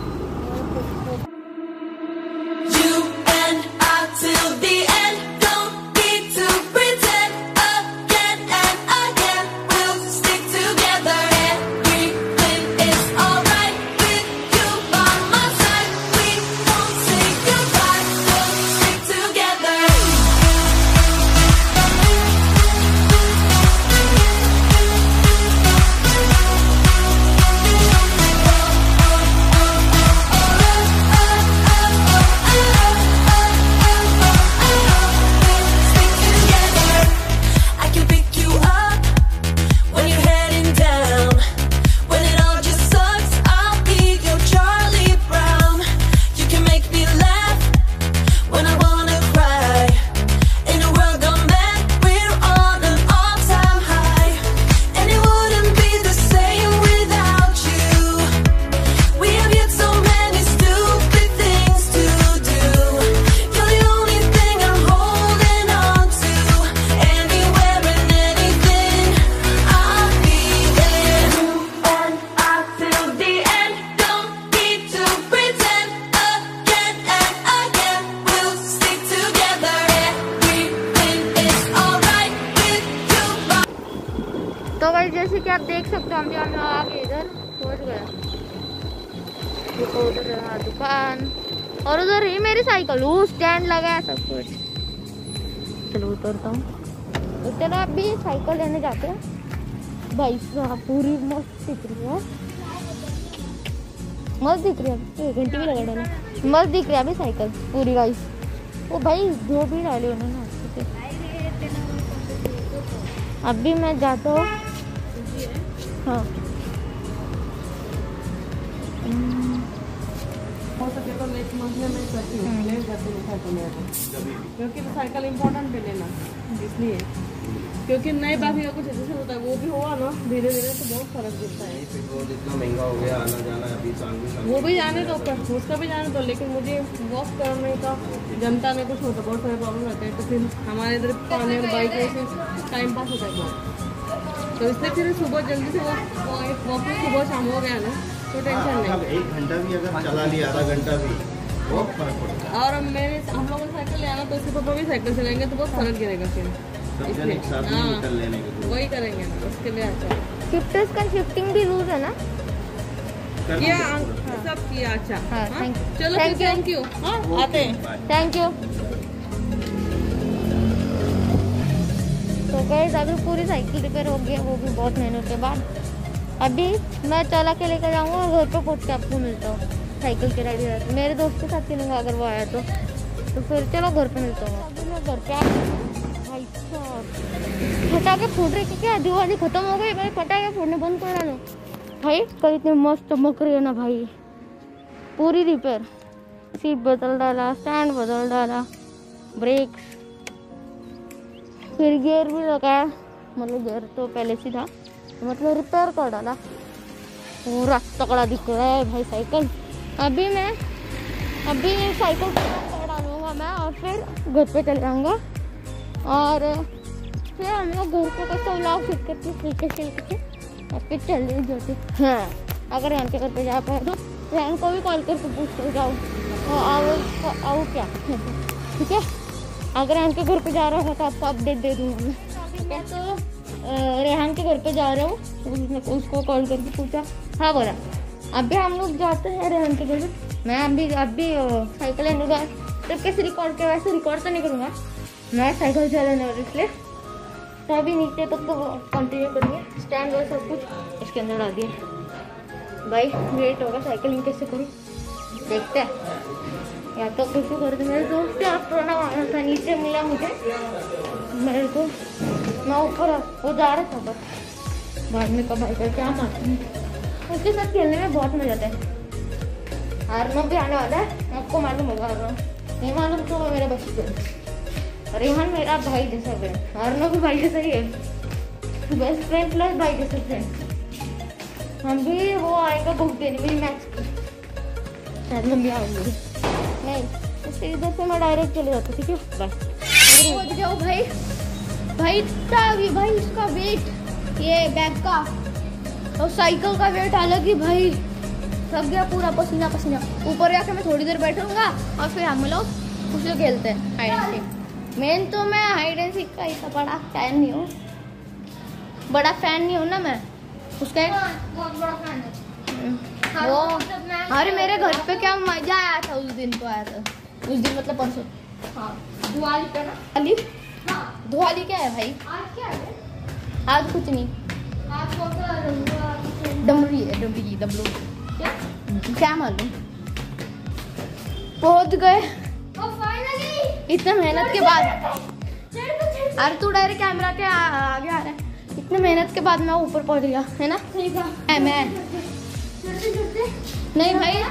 उधर पहुंच गया। देखो उधर रहा दुकान और उधर ही मेरी साइकिल, वो स्टैंड लगा है सब कुछ। चलो उतरता हूँ। तो चलो अभी साइकिल लेने जाते हैं। भाई साहब पूरी मस्त दिख रही है, मस्त दिख रही है। घंटी भी लगा डाला, मस्त दिख रही है अभी साइकिल पूरी गाइस। वो भाई धो भी डाली उन्होंने अच्छे से। अभी मैं जाता हूँ। हाँ हो सके तो नेक्स्ट मंथ में मैं करती हूँ, ले जाती हूँ साइकिल मेरे को, क्योंकि साइकिल इम्पोर्टेंट भी लेना इसलिए, क्योंकि नए बाकी का कुछ जैसे होता है वो भी हुआ ना धीरे धीरे तो बहुत फर्क दिखता है। पेट्रोल इतना महंगा हो गया, आना जाना अभी साल वो भी जाने दो, पर उसका भी जाने दो, लेकिन मुझे वॉक करने का जनता में कुछ होता बहुत सारे प्रॉब्लम रहते हैं, तो फिर हमारे इधर पानी और बाइक से टाइम पास होता है बहुत। तो इसलिए फिर सुबह जल्दी से वॉकिंग सुबह शाम हो गया ना तो टेंशन नहीं। 1 घंटा भी अगर चला लिया, आधा घंटा भी बहुत फर्क पड़ता है। और हम लोगों ने साइकिल ले आना तो उसके पापा भी साइकिल चलाएंगे तो बहुत फर्क गिरेगा फिर। वही करेंगे ना, उसके लिए अच्छा शिफ्टर्स का शिफ्टिंग भी रूल है ना? किया सब किया। अच्छा हाँ, चलो थैंक यू। हाँ आते हैं, थैंक यू। तो गाइस अभी पूरी साइकिल रिपेयर हो गई है, वो भी बहुत मेहनत के बाद। अभी मैं चला के लेकर जाऊँगा और घर पे पहुँच के आपको मिलता हूँ साइकिल के रेडी रहते। मेरे दोस्त के साथ चलूँगा अगर वो आया तो फिर चलो घर पे मिलता हूँ। अभी मैं घर पे भाई साहब पटाखे फोड़ रहे क्या? दिवाली खत्म हो गई भाई, पटाखे फोड़ने बंद करा लो भाई। कल इतने मस्त चमक रही है ना भाई। पूरी रिपेयर, सीट बदल डाला, स्टैंड बदल डाला, ब्रेक्स, फिर गियर भी लगाया, मतलब गियर तो पहले से था, मतलब रिपेयर कर डाला। पूरा तगड़ा दिख रहा है भाई साइकिल। अभी साइकिल कर डालूंगा मैं और फिर घर पे चले जाऊँगा और फिर हम लोग घर पे कैसे व्लॉग शूट करके और फिर चले जाते। हाँ अगर रेहान के घर पे जा पाए तो रेहान को भी कॉल करके पूछ कर जाओ आओ क्या, ठीक है? अगर रेहान के घर पे जा रहा होगा तो आपको अपडेट दे दूँगा मैं। अभी मैं तो रेहान के घर पे जा रहा हूँ, उसको कॉल करके पूछा। हाँ बोला अभी हम लोग जाते हैं रेहान के घर पे। मैं अभी साइकिल लेने का तो कैसे रिकॉर्ड किया, वैसे रिकॉर्ड तो नहीं करूँगा मैं, साइकिल चलाने वाली इसलिए। तो अभी नीचे तक तो कंटिन्यू करेंगे, स्टैंड और सब कुछ इसके अंदर डाल दिए। भाई वेट होगा साइकिलिंग कैसे करूँ देखते हैं, या तो कुछ कर दे। मेरे दोस्त से आप पुराना वाहन था, नीचे मिला मुझे मेरे को, मैं ऊपर वो जा रहा था बस बाद में कब आएगा क्या मालूम। उसके साथ खेलने में बहुत मजा आता है। आर्नव भी आने वाला है, आपको मालूम होगा। आर्नव नहीं मालूम तो मेरा बच्चा। रेहान मेरा भाई जैसा फ्रेंड, आर्नव भी भाई जैसा ही है, बेस्ट फ्रेंड प्लस भाई जैसा फ्रेंड। हम भी वो आएगा बुक देने मेरी मैथ्स की, शायद हम भी आएंगे। नहीं उससे इधर से मैं डायरेक्ट चले जाता, ठीक है? बाय। पहुँच जाओ भाई। भाई भाई इसका वेट, ये बैग का और साइकिल का वेट अलग ही भाई, थक गया पूरा पसीना पसीना। ऊपर जाके मैं थोड़ी देर बैठूंगा और फिर हम लोग कुछ खेलते हैं हाइड एंड सीक। मेन तो मैं हाइड एंड सीक का इतना बड़ा फैन नहीं हूँ, बड़ा फैन नहीं हूँ ना मैं उसका। बहुत बड़ा फैन है वो। अरे मेरे घर पे क्या मजा आया था उस दिन, तो आया था उस दिन मतलब परसों। हाँ दिवाली पे ना, दिवाली क्या है भाई? आज क्या है? आज कुछ नहीं, आज डमरू है, डमरू क्या मालूम। पहुंच गए इतने मेहनत के बाद। अरे तू डायरेक्ट कैमरा के आगे आ रहा है। इतने मेहनत के बाद मैं ऊपर पहुंच गया है ना। मैं नहीं भाई,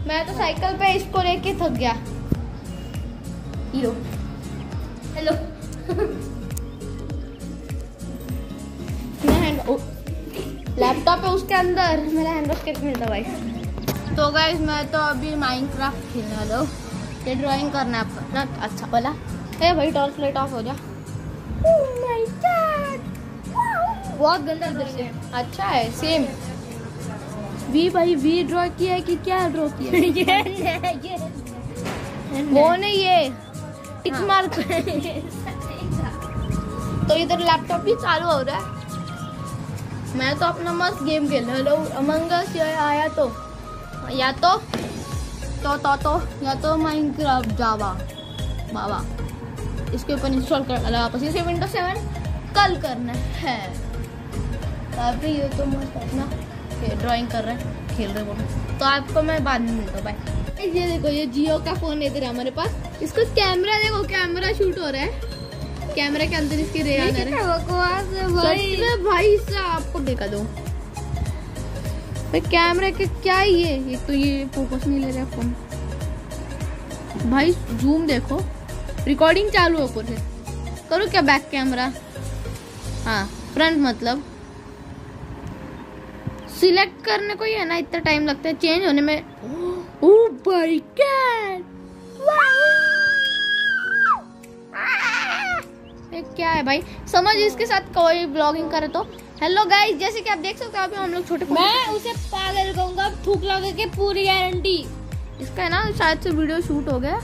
मैं तो साइकिल पे इसको लेके थक गया। हेलो लैपटॉप है उसके अंदर, मेरा हैंड बास्केट मिलता भाई। तो गाइस मैं तो अभी माइनक्राफ्ट खेलने वाला हूँ। ये ड्राइंग करना है आपका ना, अच्छा वाला है भाई। टॉर्च लाइट ऑफ हो जा। बहुत गंदा दृश्य। अच्छा है सेम वी भाई। वी ड्रॉ किया है कि क्या ड्रॉ किया है? वो नहीं, ये टिक मार्क। तो इधर लैपटॉप भी चालू हो रहा है। मैं तो अपना मस्त गेम खेल रहा हूँ। अमंग अस आया तो या तो माइनक्राफ्ट जावा बाबा इसके ऊपर इंस्टॉल कर डाला वापस। इसे विंडोज 7 कल करना है। अभी ये तो मस्त अपना ड्राइंग कर रहे हैं, खेल रहे हैं। तो आपको मैं बाद में मिलता हूँ, बाय। ये देखो, ये जियो का फोन इधर है हमारे पास। इसको कैमरा देखो, कैमरा शूट हो रहा है, कैमरा के अंदर इसके रे आ रहे हैं भाई साहब। आपको देखा दो भाई कैमरा के क्या है ये तो ये फोकस नहीं ले रहा फोन भाई। जूम देखो, रिकॉर्डिंग चालू है ऊपर से। करो क्या बैक कैमरा, हाँ फ्रंट मतलब सिलेक्ट करने को ही है ना, इतना टाइम लगता है चेंज होने में। ओह भाई क्या है भाई, समझ इसके साथ कोई ब्लॉगिंग करे तो। हेलो गाइस, जैसे कि आप देख सकते हो अभी हम लोग छोटे, मैं उसे पागल कहूंगा, थूक लगा के पूरी गारंटी। इसका है ना शायद से वीडियो शूट हो गया,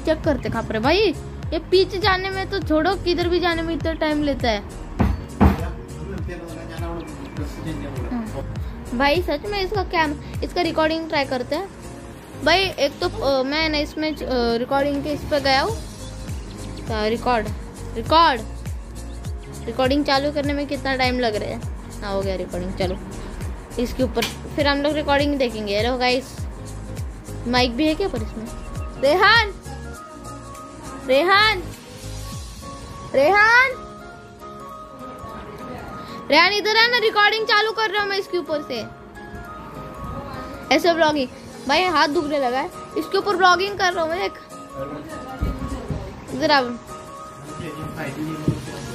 चेक करते खापरे भाई। ये पीछे जाने में तो छोड़ो, किधर भी जाने में इतना टाइम लेता है भाई सच में। इसका रिकॉर्डिंग ट्राई करते हैं भाई। एक तो मैं ना इसमें रिकॉर्डिंग के इस पे गया हूँ, रिकॉर्डिंग चालू करने में कितना टाइम लग रहा है। हाँ हो गया रिकॉर्डिंग, चलो इसके ऊपर फिर हम लोग रिकॉर्डिंग देखेंगे। हेलो गाइस, माइक भी है क्या पर इसमें? रेहान इधर है ना, रिकॉर्डिंग चालू कर रहा हूँ मैं इसके ऊपर से। ऐसे ब्लॉगिंग भाई, हाथ दुखने लगा है, इसके ऊपर ब्लॉगिंग कर रहा हूँ मैं। इधर आप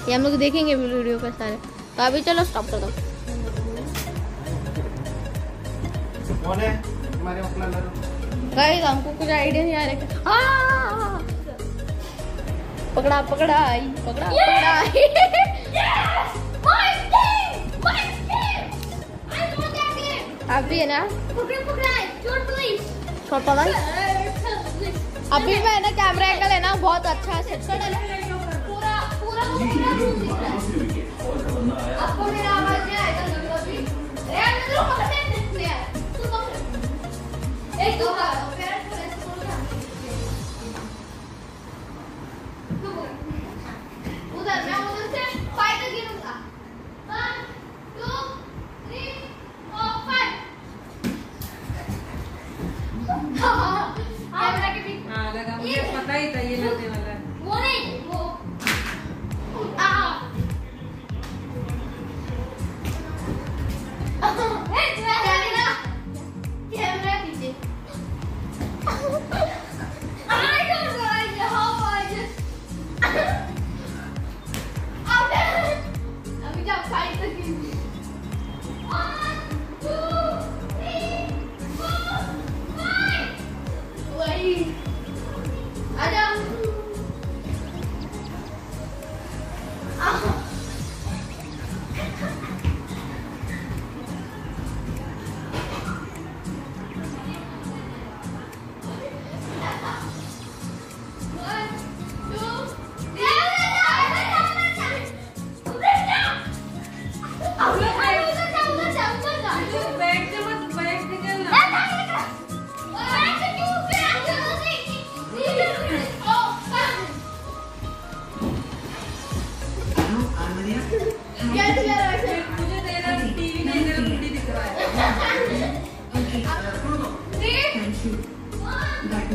ये हम लोग देखेंगे वीडियो पर सारे। तो अभी चलो स्टॉप कर दो। गाइस हमको कुछ आइडिया नहीं आ रहा। पकड़ा आई। आप भी है ना, छोटा भाई। अभी मैं ना कैमरा एंगल है ना बहुत अच्छा सेट कर डाला। आपको मेरा आवाज नहीं आएगा कभी। एक दो उधर मैं उधर से 5 तक गिनूंगा। 1 2 3 4 5। कैमरा के बीच लगा, मुझे पता ही था ये लगने वाला है। वो नहीं, वो कैमरा पीछे। I don't know how I just अभी जब 5 तक 1 2 3 4 5 वही आजा।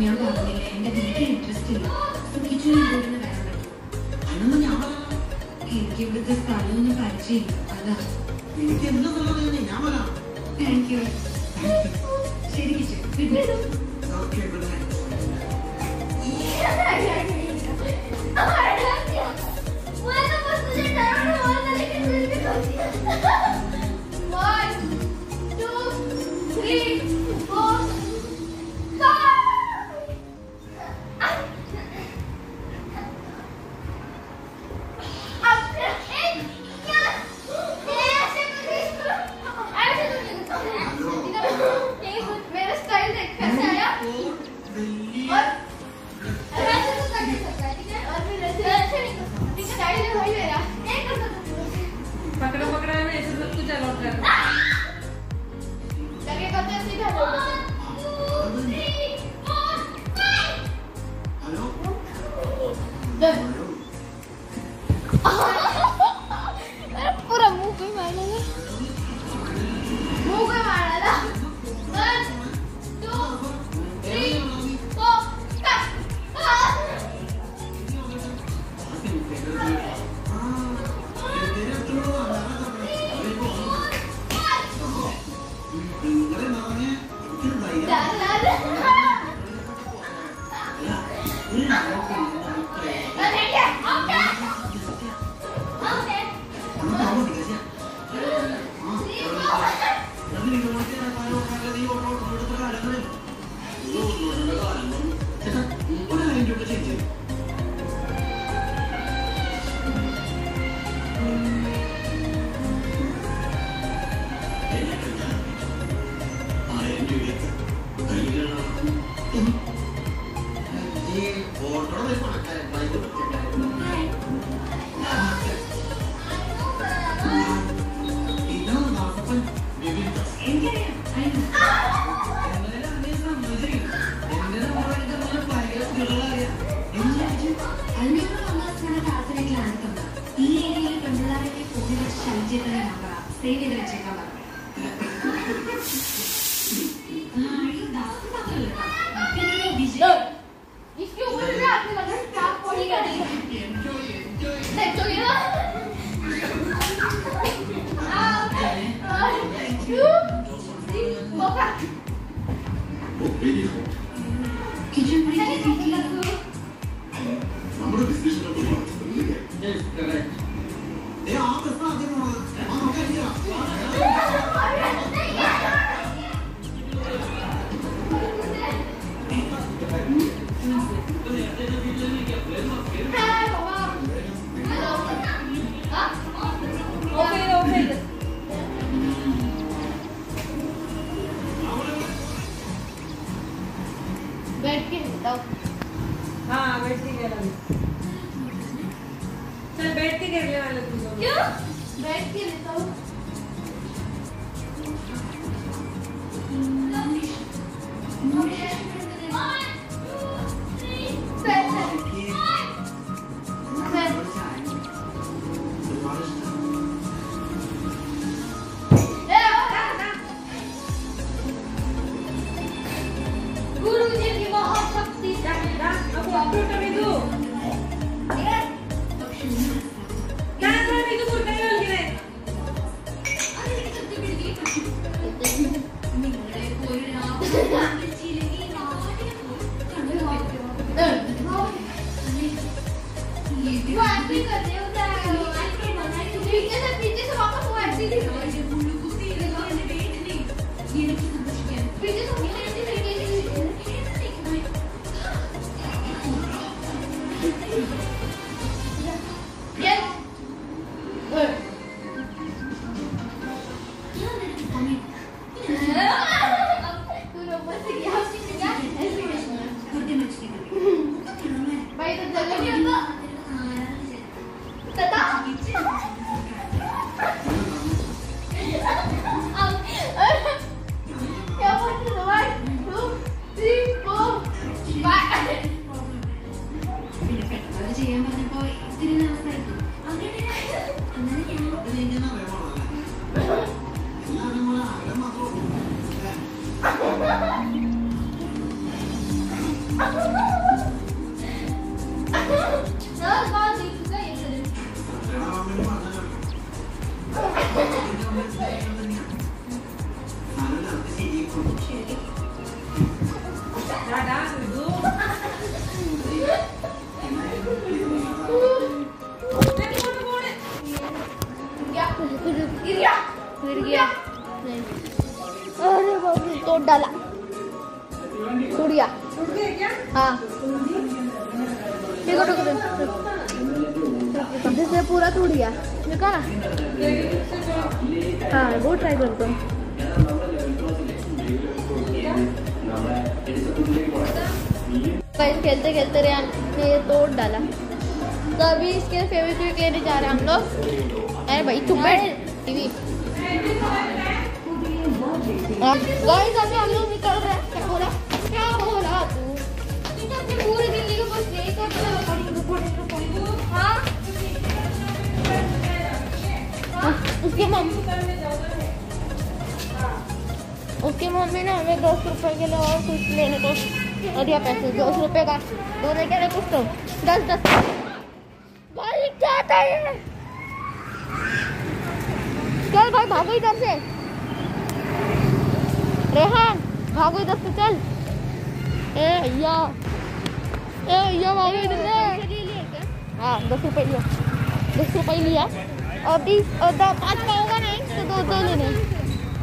ഞാൻ പറഞ്ഞില്ലേ എന്റെ വീട്ടിൽ ഇൻട്രസ്റ്റ് ഇല്ല, കിച്ചണിൽ പോയിരുന്ന കാര്യം അതൊന്നും ഞാൻ എനിക്ക് ഇവിടുത്തെ സ്ഥലമൊന്നും പരിചയമില്ല, അതാ. എനിക്ക് എന്തെന്നുള്ളത് ഞാൻ പറയാം. Thank you. ശരി kitchen, good night. Okay, good night. पकड़ा पकड़ा में ऐसे सब कुछ पूरा मुंह पे मारा था, मुंह पे मारा था। 1 2 3 4 इसके ऊपर भी आपने लगा क्या पड़ी कर दी देख तो ये किचन നമ്മുടെ ബിസിനസ്സിനെ बैठ के बताओ। हाँ बैठ के कर ले, चल बैठ के कर ले वाला तुम लोग। क्यों बैठ के बताओ। गुरुजी की बहुत शक्ति है। अब ऑपरेटर में दो क्या कर रही तू कुर्ता डाल के रे वो एक्टिंग कर रहे हो पीछे से वापस वो एक्टिंग पीछे से भाई तो जगह नहीं होता क्या बोलते हो भाई 2 3 4 5 ചെയ്യാൻ പറഞ്ഞപ്പോ ഇത്തിരി അവസ്ഥയായിരുന്നു गिर गया। अरे बाप रे तोड़ डाला टूट गया। हाँ देखो जिससे पूरा टूट गया देखा ना। हाँ वो ट्राई करता हूँ। खेलते खेलते ने तोड़ डाला तो अभी इसके फेविक्विक लेने जा रहे हैं हम लोग। अरे भाई चुप बैठ टीवी गाइस अभी हम लोग निकल रहे हैं। क्या बोला तू? पूरी दिल्ली को बस यही करता है। हाँ उसकी मम्मी ने हमें 10 रुपए के लिए और कुछ लेने को और दिया पैसे 10 रुपए का दोनों के लिए कुछ तो 10 भाई क्या था ये? चल भाई भागो इधर से, रेहान भागो इधर से चल। ए भैया भागो इधर से। हाँ 10 रुपए लिया, 10 रुपए लिया और 20 और 5 का होगा नहीं तो 2 लेने।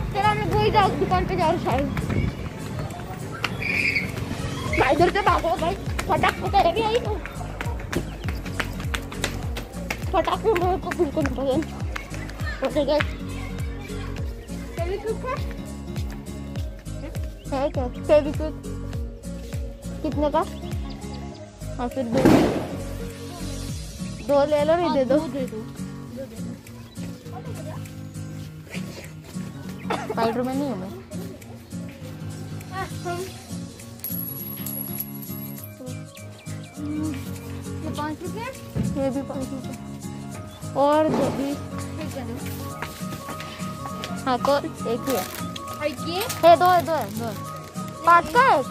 चलो हम लोग वही जाओ दुकान पे जाओ शायद। इधर से भागो भाई, फटाक करेगी आई तो फटाक मेरे को बिल्कुल पसंद। है क्या फेविक्विक कितने का? हाँ फिर दो ले लो, नहीं दे दो। स्पाइडरमैन नहीं हूँ मैं। 5 रुपये, ये भी 5 रुपये और 20। हाँ तो एक ही है, दो है 5 का है।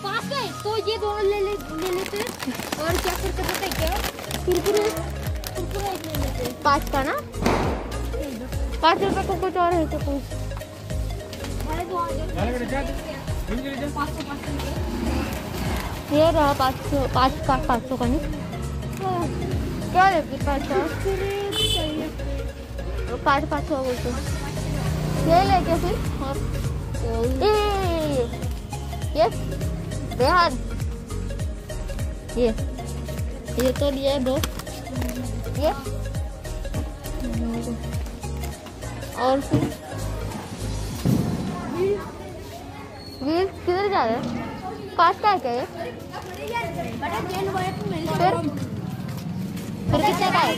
5 का है तो ये दोनों ले लेते हैं। और क्या करते पता है क्या? कुरकुरे एक ले लेते हैं। 5 का ना, 5 रुपये को कुछ और है तो कुछ। ये रहा 5 का 500 का नहीं। क्या लेती 5 का? 500 बोलते ये लेके फिर। और ये बेहद ये तो लिए 2 ये और फिर किधर जा रहे हैं? 5 का है क्या ये? फिर कितने का है?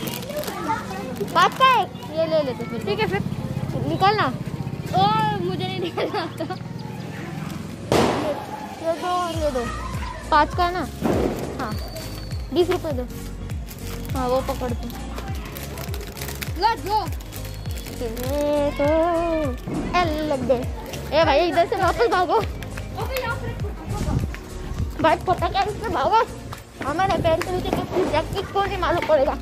5 का है, ये ले लेते फिर। ठीक है फिर निकलना। ओ मुझे नहीं निकलना आता। ये दो 5 का है ना। हाँ 20 रुपए दो। हाँ वो पकड़ दो। Let's go. लग गए। ए भाई इधर से वापस भागो भाई, पता क्या इससे भागो। हमारे पैर से नीचे किसी जैकेट को नहीं मालूम पड़ेगा।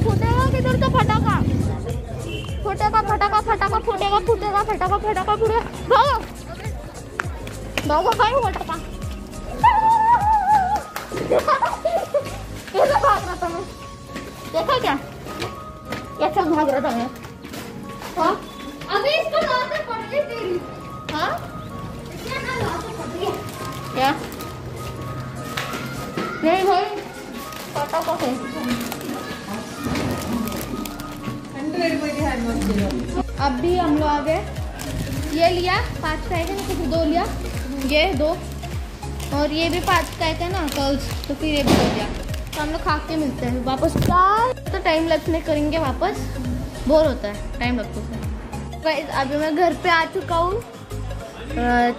फूटेगा किधर तो फटाका फूटेगा भागो भाई फटाका। कैसे भाग रहा था मैं, देखा क्या कैसे भाग रहा था मैं? हाँ अभी इसको लाते पड़ गई तेरी। हाँ इसके ना लाते पड़ गई। क्या नहीं भाई फटाका से। अभी हम लोग आ गए। ये लिया 5 का है ना, कुछ 2 लिया, ये 2 और ये भी 5 का है ना कर्ल्स, तो फिर ये भी हो गया। तो हम लोग खा के मिलते हैं वापस। तो टाइम लैप्स में करेंगे वापस, बोर होता है टाइम लैप्स में। गाइस अभी मैं घर पे आ चुका हूँ,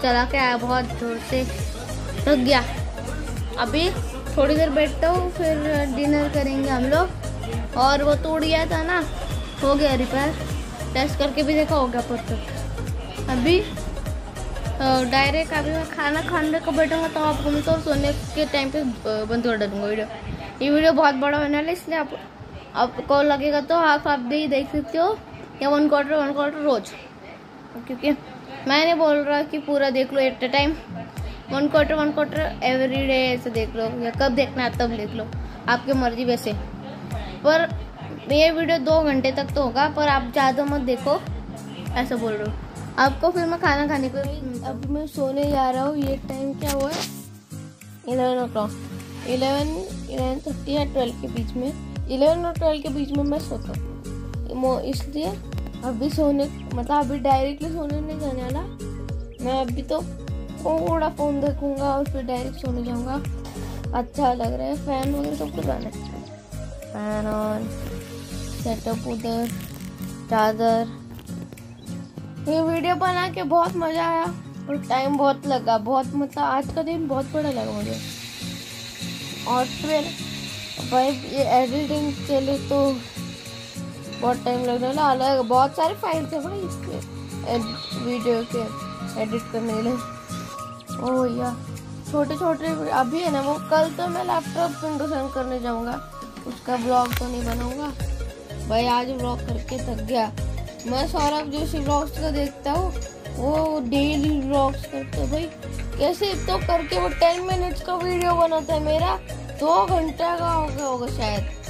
चला के आया बहुत दूर से, थक गया। अभी थोड़ी देर बैठता हूँ फिर डिनर करेंगे हम लोग। और वो टूट गया था ना, हो गया रिपेयर, टेस्ट करके भी देखा, हो गया परफेक्ट। अभी डायरेक्ट अभी मैं खाना खाने को बैठूंगा तो आपको मैं तो सोने के टाइम पे बंद कर दूंगा वीडियो। ये वीडियो बहुत बड़ा होने वाला है, इसलिए आपको लगेगा तो आप भी देख सकते हो, या 1 क्वार्टर रोज, क्योंकि मैं नहीं बोल रहा कि पूरा देख लो at a time. 1 quarter every day ऐसे देख लो, या कब देखना है तब देख लो, आपकी मर्जी। वैसे पर ये वीडियो 2 घंटे तक तो होगा, पर आप ज़्यादा मत देखो, ऐसा बोल रहा हूँ आपको। फिर मैं खाना खाने को अब मैं सोने जा रहा हूँ। ये टाइम क्या हुआ है 11 o'clock, 11:30 या 12 के बीच में, 11 और 12 के बीच में मैं सोता हूँ। इसलिए अभी सोने मतलब अभी डायरेक्टली सोने नहीं जाने वाला मैं। अभी तो थोड़ा फ़ोन देखूंगा और फिर डायरेक्ट सोने जाऊंगा। अच्छा लग रहा है, फैन वगैरह सब कुछ आना है, फैन ऑन, सेटअप उधर, चादर। ये वीडियो बना के बहुत मजा आया और टाइम बहुत लगा, बहुत मतलब आज का दिन बहुत बड़ा लगा मुझे। और फिर भाई ये एडिटिंग के लिए तो बहुत टाइम लगने वाला, अलग बहुत सारे फाइल थे भाई इसके वीडियो के एडिट करने के लिए। ओ भैया छोटे छोटे अभी है ना वो, कल तो मैं लैपटॉप विंडो सेंड करने जाऊंगा, उसका ब्लॉग तो नहीं बनाऊंगा भाई। आज ब्लॉग करके थक गया मैं। सौरभ जोशी ब्लॉग्स का देखता हूँ, वो डेली ब्लॉग्स करते हैं भाई। कैसे तो करके वो 10 मिनट्स का वीडियो बनाता है, मेरा 2 घंटे का हो गया होगा शायद।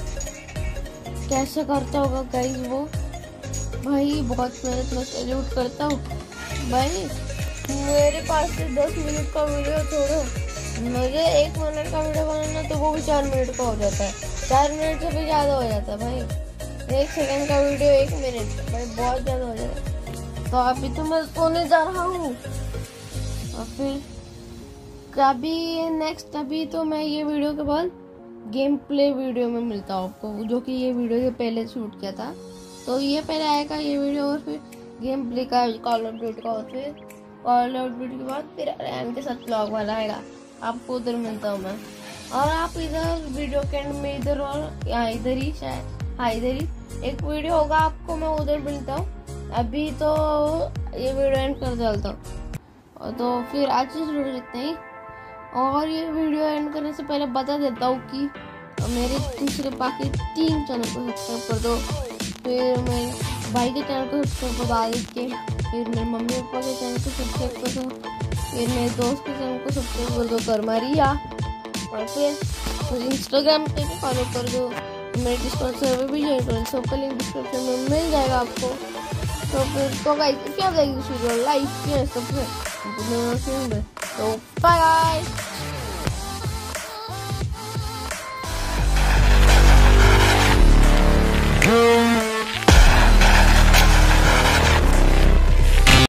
कैसे करता होगा गाइस वो भाई, बहुत मेहनत में सैल्यूट करता हूँ भाई। मेरे पास से 10 मिनट का वीडियो छोड़ो, मुझे 1 मिनट का वीडियो बनाना तो वो भी 4 मिनट का हो जाता है, 4 मिनट से भी ज़्यादा हो जाता है भाई। 1 सेकंड का वीडियो 1 मिनट भाई, बहुत ज़्यादा हो जाता है। तो अभी तो मैं सोने जा रहा हूँ और फिर कभी नेक्स्ट, अभी तो मैं ये वीडियो के बाद गेम प्ले वीडियो में मिलता हूँ आपको, जो कि ये वीडियो के पहले शूट किया था। तो ये पहले आएगा ये वीडियो और फिर गेम प्ले का कॉल ऑफ ड्यूटी का, और फिर कॉल ऑफ ड्यूटी के बाद फिर रैम के साथ ब्लॉग वाला आएगा, आपको उधर मिलता हूँ मैं। और आप इधर वीडियो के एंड में इधर और यहाँ इधर ही शायद, हाँ इधर ही एक वीडियो होगा, आपको मैं उधर मिलता हूँ। अभी तो ये वीडियो एंड कर डालता हूँ। तो फिर आज इस वीडियो इतना ही। और ये वीडियो एंड करने से पहले बता देता हूँ कि मेरे दूसरे बाकी 3 चैनल को सब्सक्राइब कर दो, फिर मेरे भाई के चैनल को सब्सक्राइब कर दो आदित्य के, फिर मेरे मम्मी पापा के चैनल को सब्सक्राइब कर दो, फिर मेरे दोस्त के चैनल को सब्सक्राइब कर दो करमारिया, और फिर इंस्टाग्राम पे भी फॉलो कर दो, मेरे डिस्कॉर्ड सर्वर भी ज्वाइन करो, सबका लिंक डिस्क्रिप्शन में मिल जाएगा आपको। तो फिर तो गाइस क्या जाएगी वीडियो लाइक शेयर सब्सक्राइब।